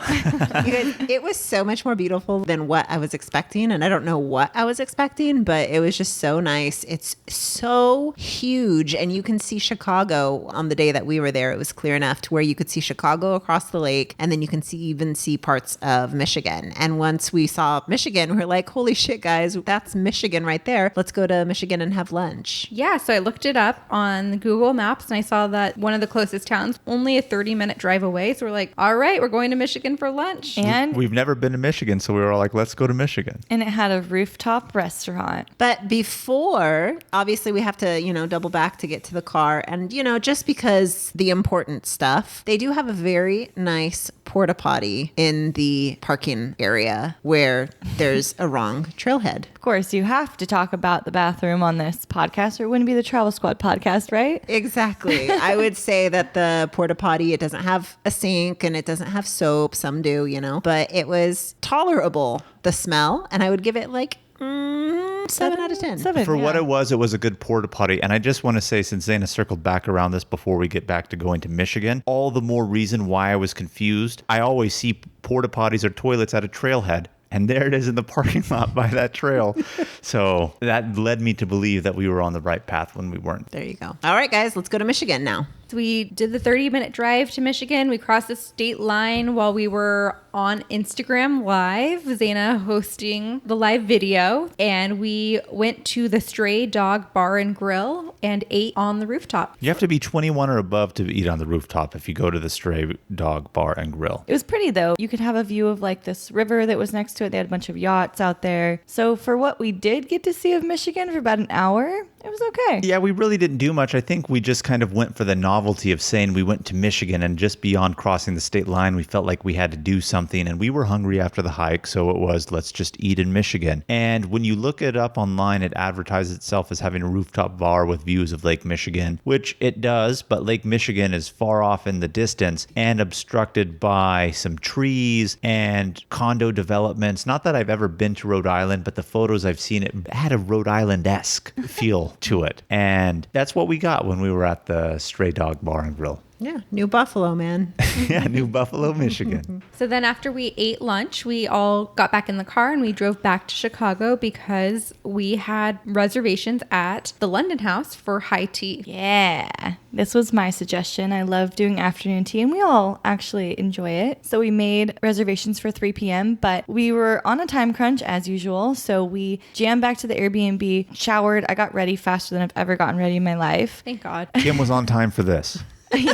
You guys, it was so much more beautiful than what I was expecting. And I don't know what I was expecting, but it was just so nice. It's so huge. And you can see Chicago on the day that we were there. It was clear enough to where you could see Chicago across the lake. And then you can even see parts of Michigan. And once we saw Michigan, we were like, holy shit, guys, that's Michigan right there. Let's go to Michigan and have lunch. Yeah, so I looked it up on Google Maps and I saw that one of the closest towns, only a 30-minute drive away. So we're like, all right, we're going to Michigan for lunch. And We've never been to Michigan, so we were all like, let's go to Michigan. it had a rooftop restaurant. But before, obviously, we have to, double back to get to the car. And, just because the important stuff, they do have a very nice porta potty in the parking area where there's a wrong trailhead. Of course, you have to talk about the bathroom on this podcast or it wouldn't be the Travel Squad podcast, right? Exactly. I would say that the porta potty, it doesn't have a sink and it doesn't have soap. Some do, but it was tolerable, the smell. And I would give it like 7 out of 10. For what it was a good porta potty. And I just want to say, since Zana circled back around this before we get back to going to Michigan, all the more reason why I was confused. I always see porta potties or toilets at a trailhead. And there it is in the parking lot by that trail. So that led me to believe that we were on the right path when we weren't. There you go. All right, guys, let's go to Michigan now. So we did the 30-minute drive to Michigan. We crossed the state line while we were on Instagram Live, Zana hosting the live video. And we went to the Stray Dog Bar and Grill and ate on the rooftop. You have to be 21 or above to eat on the rooftop if you go to the Stray Dog Bar and Grill. It was pretty though. You could have a view of like this river that was next to it. They had a bunch of yachts out there. So for what we did get to see of Michigan for about an hour, it was okay. Yeah, we really didn't do much. I think we just kind of went for the novelty of saying we went to Michigan, and just beyond crossing the state line, we felt like we had to do something, and we were hungry after the hike, so it was, let's just eat in Michigan. And when you look it up online, it advertises itself as having a rooftop bar with views of Lake Michigan, which it does, but Lake Michigan is far off in the distance and obstructed by some trees and condo developments. Not that I've ever been to Rhode Island, but the photos I've seen, it had a Rhode Island-esque feel to it. And that's what we got when we were at the Stray Dog Bar and Grill. Yeah, New Buffalo, man. Yeah, New Buffalo, Michigan. So then after we ate lunch, we all got back in the car and we drove back to Chicago because we had reservations at the London House for high tea. Yeah, this was my suggestion. I love doing afternoon tea and we all actually enjoy it. So we made reservations for 3 p.m., but we were on a time crunch as usual. So we jammed back to the Airbnb, showered. I got ready faster than I've ever gotten ready in my life. Thank God. Kim was on time for this. Kim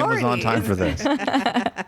was on time for this.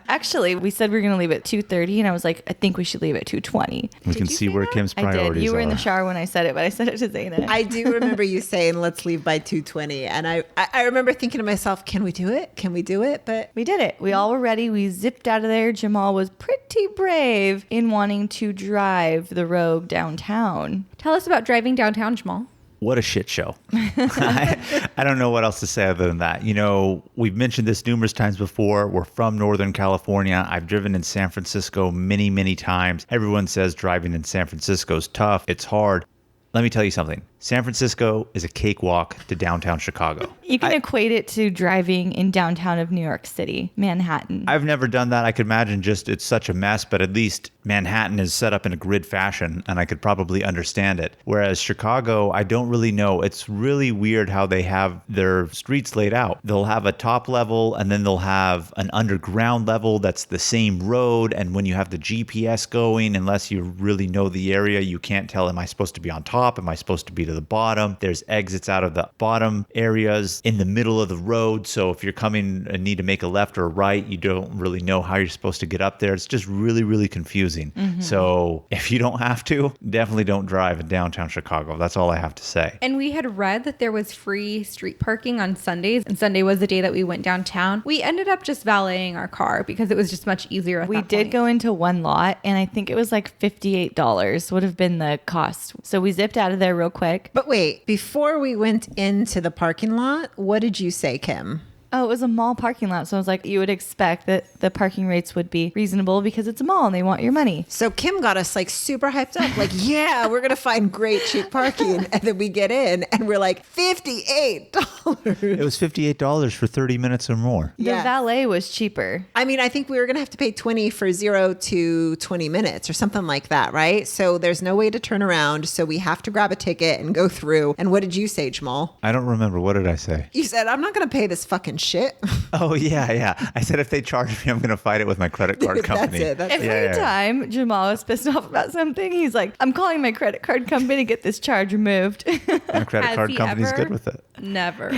Actually, we said we were going to leave at 2:30 and I was like, I think we should leave at 2:20. We can see where Kim's I priorities did. You were are. in the shower when I said it, but I said it to Zana. I do remember you saying, let's leave by 2:20. And I remember thinking to myself, can we do it? Can we do it? But We did it. We all were ready. We zipped out of there. Jamal was pretty brave in wanting to drive the Rogue downtown. Tell us about driving downtown, Jamal. What a shit show. I don't know what else to say other than that. You know, we've mentioned this numerous times before. We're from Northern California. I've driven in San Francisco many, many times. Everyone says driving in San Francisco is tough. It's hard. Let me tell you something. San Francisco is a cakewalk to downtown Chicago. You can equate it to driving in downtown of New York City, Manhattan. I've never done that. I could imagine just it's such a mess, but at least Manhattan is set up in a grid fashion and I could probably understand it. Whereas Chicago, I don't really know. It's really weird how they have their streets laid out. They'll have a top level and then they'll have an underground level that's the same road. And when you have the GPS going, unless you really know the area, you can't tell, am I supposed to be on top? Am I supposed to be to the bottom? There's exits out of the bottom areas in the middle of the road. So if you're coming and need to make a left or a right, you don't really know how you're supposed to get up there. It's just really, really confusing. So if you don't have to, definitely don't drive in downtown Chicago. That's all I have to say. And we had read that there was free street parking on Sundays, and Sunday was the day that we went downtown. We ended up just valeting our car because it was just much easier at We that did point. go into one lot, and I think it was like $58 would have been the cost. So we zipped out of there real quick. But wait, before we went into the parking lot, what did you say, Kim? Oh, it was a mall parking lot. So I was like, you would expect that the parking rates would be reasonable because it's a mall and they want your money. So Kim got us like super hyped up. Like, yeah, we're going to find great cheap parking. And then we get in and we're like, $58. It was $58 for 30 minutes or more. The Yes. valet was cheaper. I mean, I think we were going to have to pay 20 for 0 to 20 minutes or something like that, right? So there's no way to turn around. So we have to grab a ticket and go through. And what did you say, Jamal? I don't remember. What did I say? You said, I'm not going to pay this fucking shit. Oh, yeah. I said if they charge me, I'm going to fight it with my credit card company. That's it. Every time Jamal was pissed off about something, he's like, I'm calling my credit card company to get this charge removed. My credit Has card he company's ever? good with it. Never.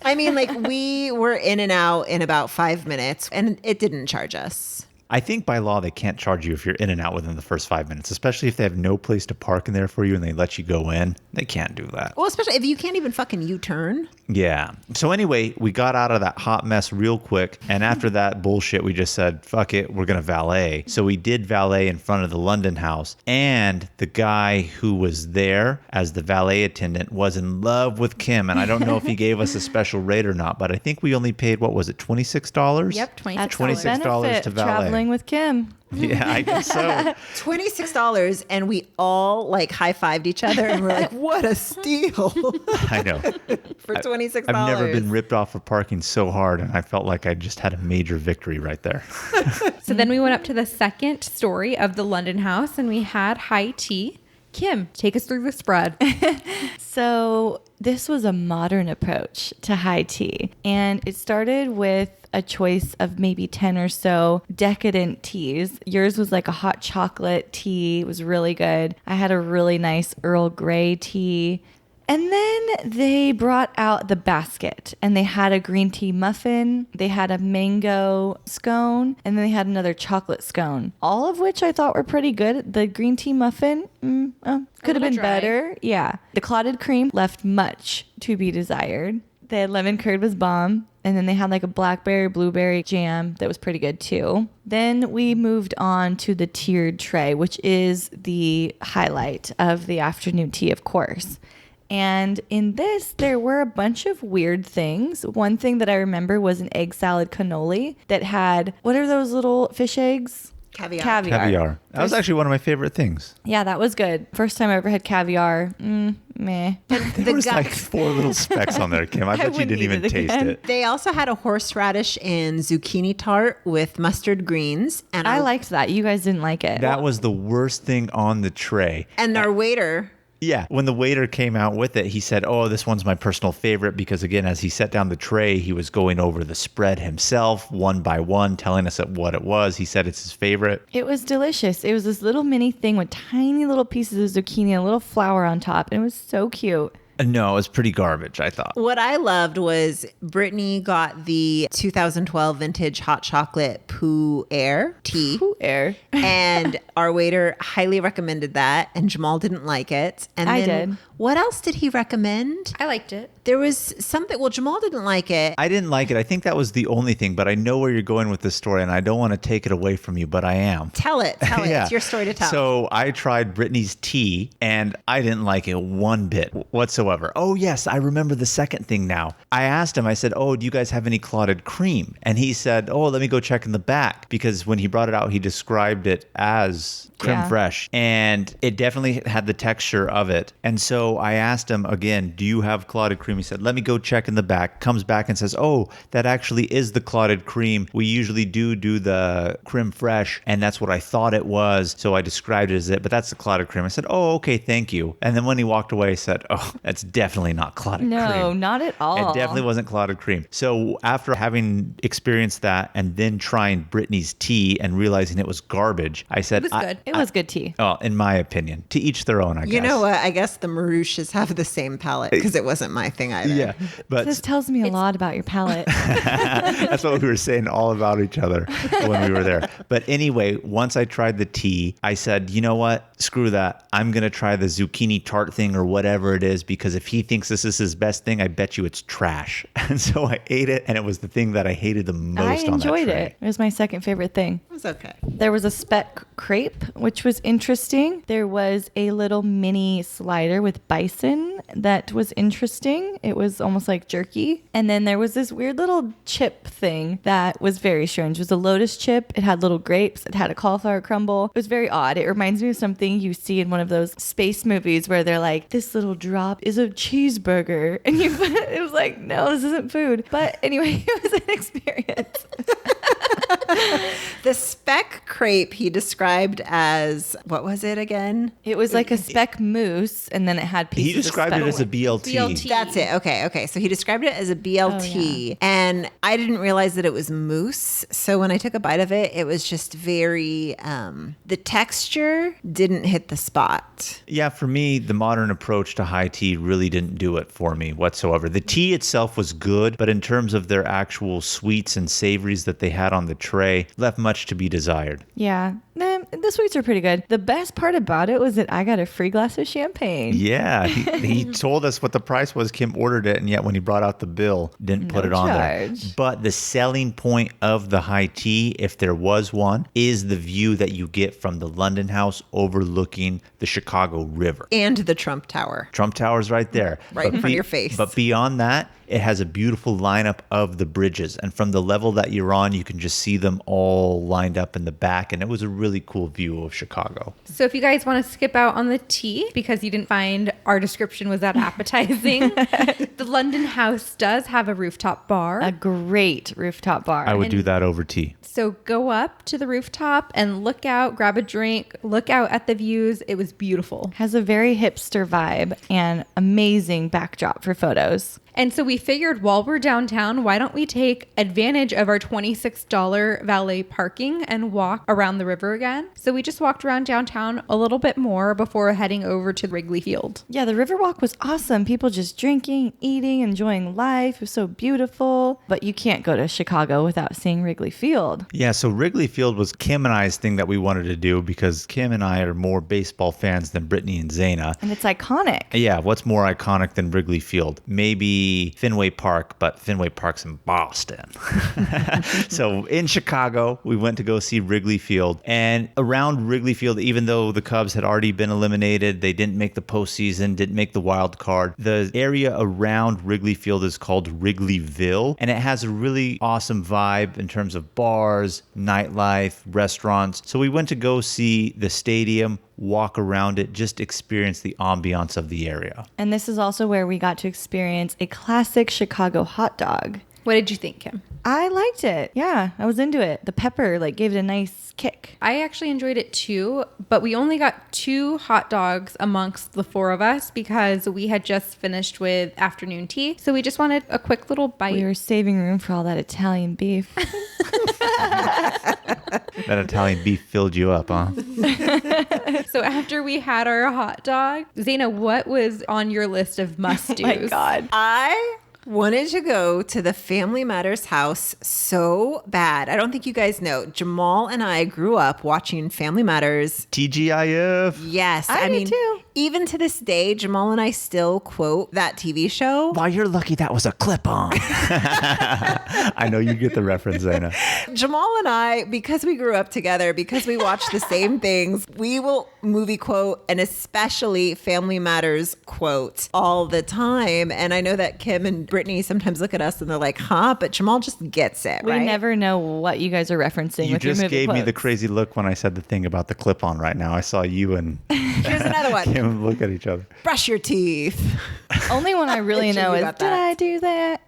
I mean, like we were in and out in about 5 minutes and it didn't charge us. I think by law, they can't charge you if you're in and out within the first 5 minutes, especially if they have no place to park in there for you and they let you go in. They can't do that. Well, especially if you can't even fucking U-turn. Yeah. So anyway, we got out of that hot mess real quick. And after that bullshit, we just said, fuck it, we're going to valet. So we did valet in front of the London house. And the guy who was there as the valet attendant was in love with Kim. And I don't know if he gave us a special rate or not, but I think we only paid, what was it, $26? Yep, $26. That's $26 benefit to of valet. traveling with Kim. Yeah, I guess so. $26 and we all like high-fived each other and we're like, what a steal I know. for $26. I've never been ripped off for parking so hard, and I felt like I just had a major victory right there. So then we went up to the second story of the London house and we had high tea. Kim, take us through the spread. So this was a modern approach to high tea. And it started with a choice of maybe 10 or so decadent teas. Yours was like a hot chocolate tea. It was really good. I had a really nice Earl Grey tea. And then they brought out the basket and they had a green tea muffin, they had a mango scone, and then they had another chocolate scone, all of which I thought were pretty good. The green tea muffin could have little been dry. better. Yeah. The clotted cream left much to be desired. They had lemon curd was bomb. And then they had like a blackberry, blueberry jam that was pretty good too. Then we moved on to the tiered tray, which is the highlight of the afternoon tea, of course. And in this, there were a bunch of weird things. One thing that I remember was an egg salad cannoli that had, what are those little fish eggs? Caviar. Caviar. That was actually one of my favorite things. Yeah, that was good. First time I ever had caviar. Meh. There was like 4 little specks on there, Kim. I bet you wouldn't didn't eat even it taste again. it. They also had a horseradish and zucchini tart with mustard greens. And I liked that. You guys didn't like it. That was the worst thing on the tray. And our waiter... Yeah. When the waiter came out with it, he said, oh, this one's my personal favorite because, again, as he set down the tray, he was going over the spread himself, one by one, telling us what it was. He said it's his favorite. It was delicious. It was this little mini thing with tiny little pieces of zucchini and a little flour on top. And it was so cute. No, it was pretty garbage, I thought. What I loved was Brittany got the 2012 vintage hot chocolate Pier tea. Air. And our waiter highly recommended that, and Jamal didn't like it. And I then did. What else did he recommend? I liked it. There was something. Well, Jamal didn't like it. I didn't like it. I think that was the only thing, but I know where you're going with this story, and I don't want to take it away from you, but I am. Tell it. Yeah. It's your story to tell. So I tried Brittany's tea, and I didn't like it one bit whatsoever. Oh, yes, I remember the second thing now. I asked him, I said, oh, do you guys have any clotted cream? And he said, oh, let me go check in the back, because when he brought it out, he described it as creme fraiche, and it definitely had the texture of it. And so I asked him again, do you have clotted cream? He said, let me go check in the back. Comes back and says, oh, that actually is the clotted cream. We usually do the creme fraiche, and that's what I thought it was. So I described it as it, but that's the clotted cream. I said, oh, okay, thank you. And then when he walked away, he said, oh, that's definitely not clotted cream. No, not at all. It definitely wasn't clotted cream. So after having experienced that and then trying Brittany's tea and realizing it was garbage, I said, It was good. It was good tea. well, in my opinion, to each their own, I guess. You know what? I guess the Maroushes have the same palate, because it wasn't my thing either. Yeah, but This tells me a lot about your palate. that's what we were saying all about each other when we were there. But anyway, once I tried the tea, I said, you know what? Screw that. I'm going to try the zucchini tart thing or whatever it is, because if he thinks this is his best thing, I bet you it's trash. And so I ate it, and it was the thing that I hated the most I on that enjoyed tray. it. It was my second favorite thing. It was okay. There was a speck crepe, which was interesting. There was a little mini slider with bison that was interesting. It was almost like jerky. And then there was this weird little chip thing that was very strange. It was a lotus chip. It had little grapes. It had a cauliflower crumble. It was very odd. It reminds me of something you see in one of those space movies where they're like, this little drop is a cheeseburger. And it was like, no, this isn't food. But anyway, it was an experience. The speck crepe he described as, what was it again? It was like a speck mousse, and then it had pieces He described of it speck. as a BLT. BLT. That's it. Okay. So he described it as a BLT, and I didn't realize that it was mousse. So when I took a bite of it, it was just very, the texture didn't hit the spot. Yeah, for me, the modern approach to high tea really didn't do it for me whatsoever. The tea itself was good, but in terms of their actual sweets and savories that they had on the tray, left much to be desired. Yeah. The sweets are pretty good. The best part about it was that I got a free glass of champagne. Yeah, he told us what the price was. Kim ordered it, and yet when he brought out the bill, didn't put No it on charge. there. But the selling point of the high tea, if there was one, is the view that you get from the London House overlooking the Chicago River. And the Trump Tower. Trump Tower's right there. Right in front of your face. But beyond that, it has a beautiful lineup of the bridges. And from the level that you're on, you can just see them all lined up in the back. And it was a really cool view of Chicago. So if you guys want to skip out on the tea because you didn't find our description was that appetizing, the London House does have a rooftop bar. A great rooftop bar. I would do that over tea. So go up to the rooftop and look out, grab a drink, look out at the views. It was beautiful. Has a very hipster vibe and amazing backdrop for photos. And so we figured while we're downtown, why don't we take advantage of our $26 valet parking and walk around the river again? So we just walked around downtown a little bit more before heading over to Wrigley Field. Yeah, the Riverwalk was awesome. People just drinking, eating, enjoying life. It was so beautiful. But you can't go to Chicago without seeing Wrigley Field. Yeah, so Wrigley Field was Kim and I's thing that we wanted to do because Kim and I are more baseball fans than Brittany and Zaina. And it's iconic. Yeah, what's more iconic than Wrigley Field? Maybe Fenway Park, but Fenway Park's in Boston. So in Chicago, we went to go see Wrigley Field. And around Wrigley Field, even though the Cubs had already been eliminated, they didn't make the postseason, didn't make the wild card. The area around Wrigley Field is called Wrigleyville, and it has a really awesome vibe in terms of bars, nightlife, restaurants. So we went to go see the stadium, walk around it, just experience the ambiance of the area. And this is also where we got to experience a classic Chicago hot dog. What did you think, Kim? I liked it. Yeah, I was into it. The pepper like gave it a nice kick. I actually enjoyed it too, but we only got 2 hot dogs amongst the 4 of us because we had just finished with afternoon tea. So we just wanted a quick little bite. We were saving room for all that Italian beef. That Italian beef filled you up, huh? So after we had our hot dog, Zaina, what was on your list of must-dos? Oh my God. I wanted to go to the Family Matters house so bad. I don't think you guys know. Jamal and I grew up watching Family Matters. TGIF. Yes. I do too. Even to this day, Jamal and I still quote that TV show. Wow, you're lucky that was a clip-on. I know you get the reference, Zaina. Jamal and I, because we grew up together, because we watch the same things, we will movie quote and especially Family Matters quote all the time. And I know that Kim and Brittanie sometimes look at us and they're like, huh? But Jamal just gets it, We right? never know what you guys are referencing You with your just movie gave me quotes. the crazy look when I said the thing about the clip-on right now. I saw you and Here's another one. Kim look at each other. Brush your teeth. Only one I really Sure know you is, got did that. I do that?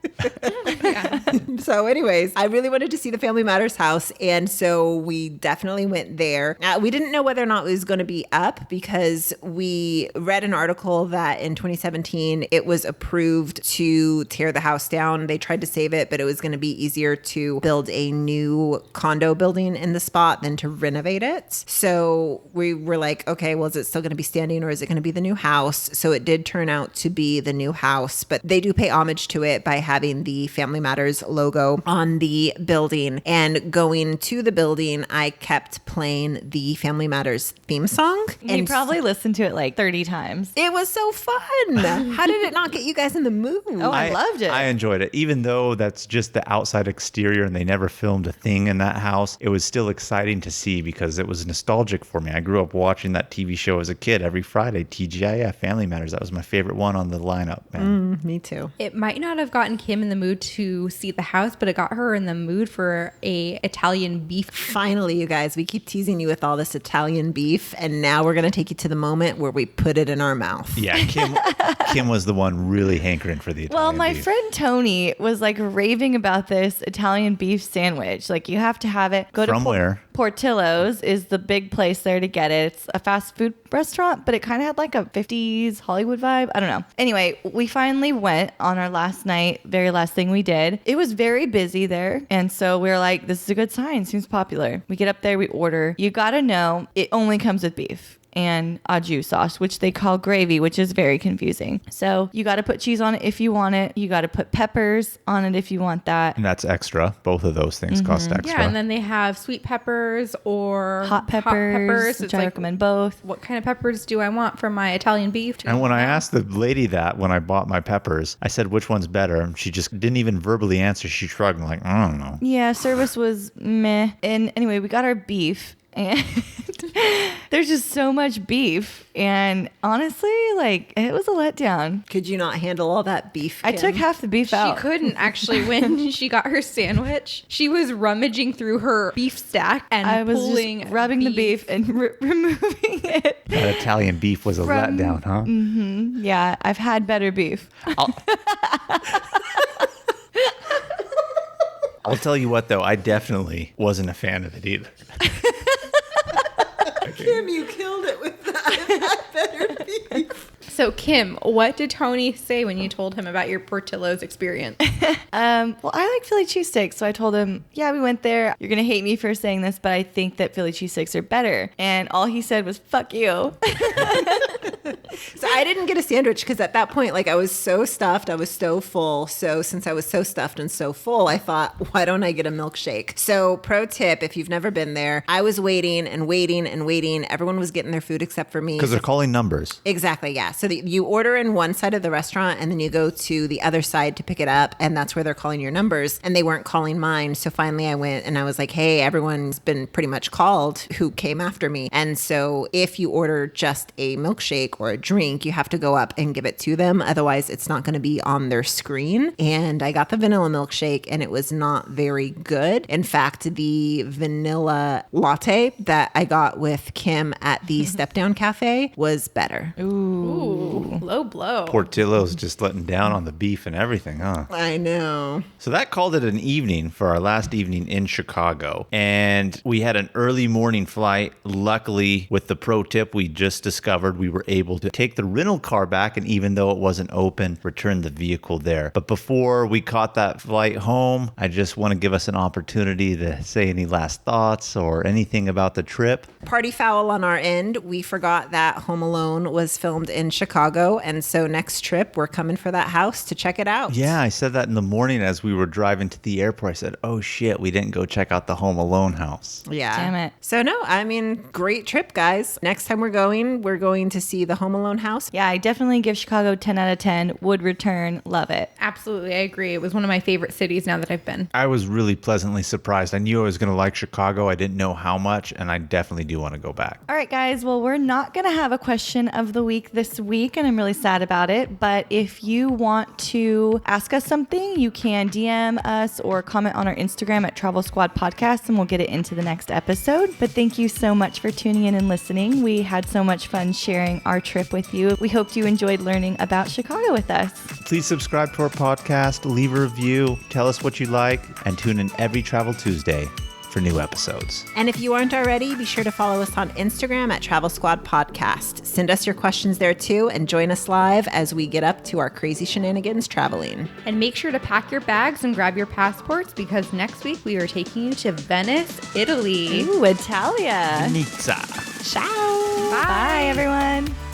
So anyways, I really wanted to see the Family Matters house. And so we definitely went there. We didn't know whether or not it was going to be up because we read an article that in 2017, it was approved to tear the house down. They tried to save it, but it was going to be easier to build a new condo building in the spot than to renovate it. So we were like, okay, well, is it still going to be standing or is it going to be the new house? So it did turn out to be the new house, but they do pay homage to it by having the Family Matters logo on the building. And going to the building, I kept playing the Family Matters theme song. You And probably listened to it like 30 times. it was so fun. How did it not get you guys in the mood? Oh, I loved it. I enjoyed it. Even though that's just the outside exterior and they never filmed a thing in that house, it was still exciting to see because it was nostalgic for me. I grew up watching that TV show as a kid every Friday, TGIF, Family Matters. That was my favorite one on the lineup, man. Me too. It might not have gotten Kim in the mood to see the house, but it got her in the mood for a Italian beef. Finally, you guys, we keep teasing you with all this Italian beef, and now we're going to take you to the moment where we put it in our mouth. Yeah, Kim was the one really hankering for the Italian Well, my beef. friend Tony was like raving about this Italian beef sandwich. Like, you have to have it. Go From to where? Portillos is the big place there to get it. It's a fast food restaurant, but it kind of had like a 50s Hollywood vibe. I don't know. Anyway, we finally went on our last night, very last thing we did. It was very busy there. And so we were like, this is a good sign. Seems popular. We get up there, we order. You got to know it only comes with beef and au jus sauce, which they call gravy, which is very confusing. So you got to put cheese on it if you want it. You got to put peppers on it if you want that. And that's extra. Both of those things cost extra. Yeah, and then they have sweet peppers or Hot peppers, which It's I like, recommend both. what kind of peppers do I want for my Italian beef? And when I asked the lady that when I bought my peppers, I said, which one's better? She just didn't even verbally answer. She shrugged and like, I don't know. Yeah, service was meh. And anyway, we got our beef. And there's just so much beef. And honestly, like, it was a letdown. Could you not handle all that beef? I Kim? took half the beef She out. couldn't actually when she got her sandwich. She was rummaging through her beef stack and I was pulling just rubbing the beef and removing it. That Italian beef was a From- letdown, huh? Yeah, I've had better beef. I'll tell you what, though, I definitely wasn't a fan of it either. Kim, you killed it with that better beef. So Kim, what did Tony say when you told him about your Portillos experience? Well, I like Philly cheesesteaks, so I told him, yeah, we went there. You're gonna hate me for saying this, but I think that Philly cheesesteaks are better. And all he said was, fuck you. So I didn't get a sandwich because at that point, like, I was so stuffed, I was so full. So since I was so stuffed and so full, I thought, why don't I get a milkshake? So pro tip, if you've never been there, I was waiting and waiting and waiting. Everyone was getting their food except for me. Because they're calling numbers. Exactly, yeah. So you order in one side of the restaurant and then you go to the other side to pick it up, and that's where they're calling your numbers, and they weren't calling mine. So finally I went and I was like, hey, everyone's been pretty much called who came after me. And so if you order just a milkshake milkshake or a drink, you have to go up and give it to them. Otherwise, it's not going to be on their screen. And I got the vanilla milkshake and it was not very good. In fact, the vanilla latte that I got with Kim at the Step Down Cafe was better. Ooh, low blow. Portillos just letting down on the beef and everything, huh? I know. So that called it an evening for our last evening in Chicago. And we had an early morning flight. Luckily, with the pro tip we just discovered, we were able to take the rental car back. And even though it wasn't open, return the vehicle there. But before we caught that flight home, I just want to give us an opportunity to say any last thoughts or anything about the trip. Party foul on our end. We forgot that Home Alone was filmed in Chicago. And so next trip, we're coming for that house to check it out. Yeah, I said that in the morning as we were driving to the airport. I said, oh shit, we didn't go check out the Home Alone house. Yeah. Damn it. So no, I mean, great trip, guys. Next time we're going to see the Home Alone house. Yeah, I definitely give Chicago 10 out of 10. Would return. Love it. Absolutely, I agree. It was one of my favorite cities now that I've been. I was really pleasantly surprised. I knew I was going to like Chicago. I didn't know how much, and I definitely do want to go back. All right, guys. Well, we're not going to have a question of the week this week, and I'm really sad about it. But if you want to ask us something, you can DM us or comment on our Instagram at Travel Squad Podcast, and we'll get it into the next episode. But thank you so much for tuning in and listening. We had so much fun sharing our trip with you. We hoped you enjoyed learning about Chicago with us. Please subscribe to our podcast, leave a review, tell us what you like, and tune in every Travel Tuesday for new episodes. And if you aren't already, be sure to follow us on Instagram at Travel Squad Podcast. Send us your questions there too, and join us live as we get up to our crazy shenanigans traveling. And make sure to pack your bags and grab your passports because next week we are taking you to Venice, Italy. Ooh, Italia. Nizza. Ciao. Bye everyone.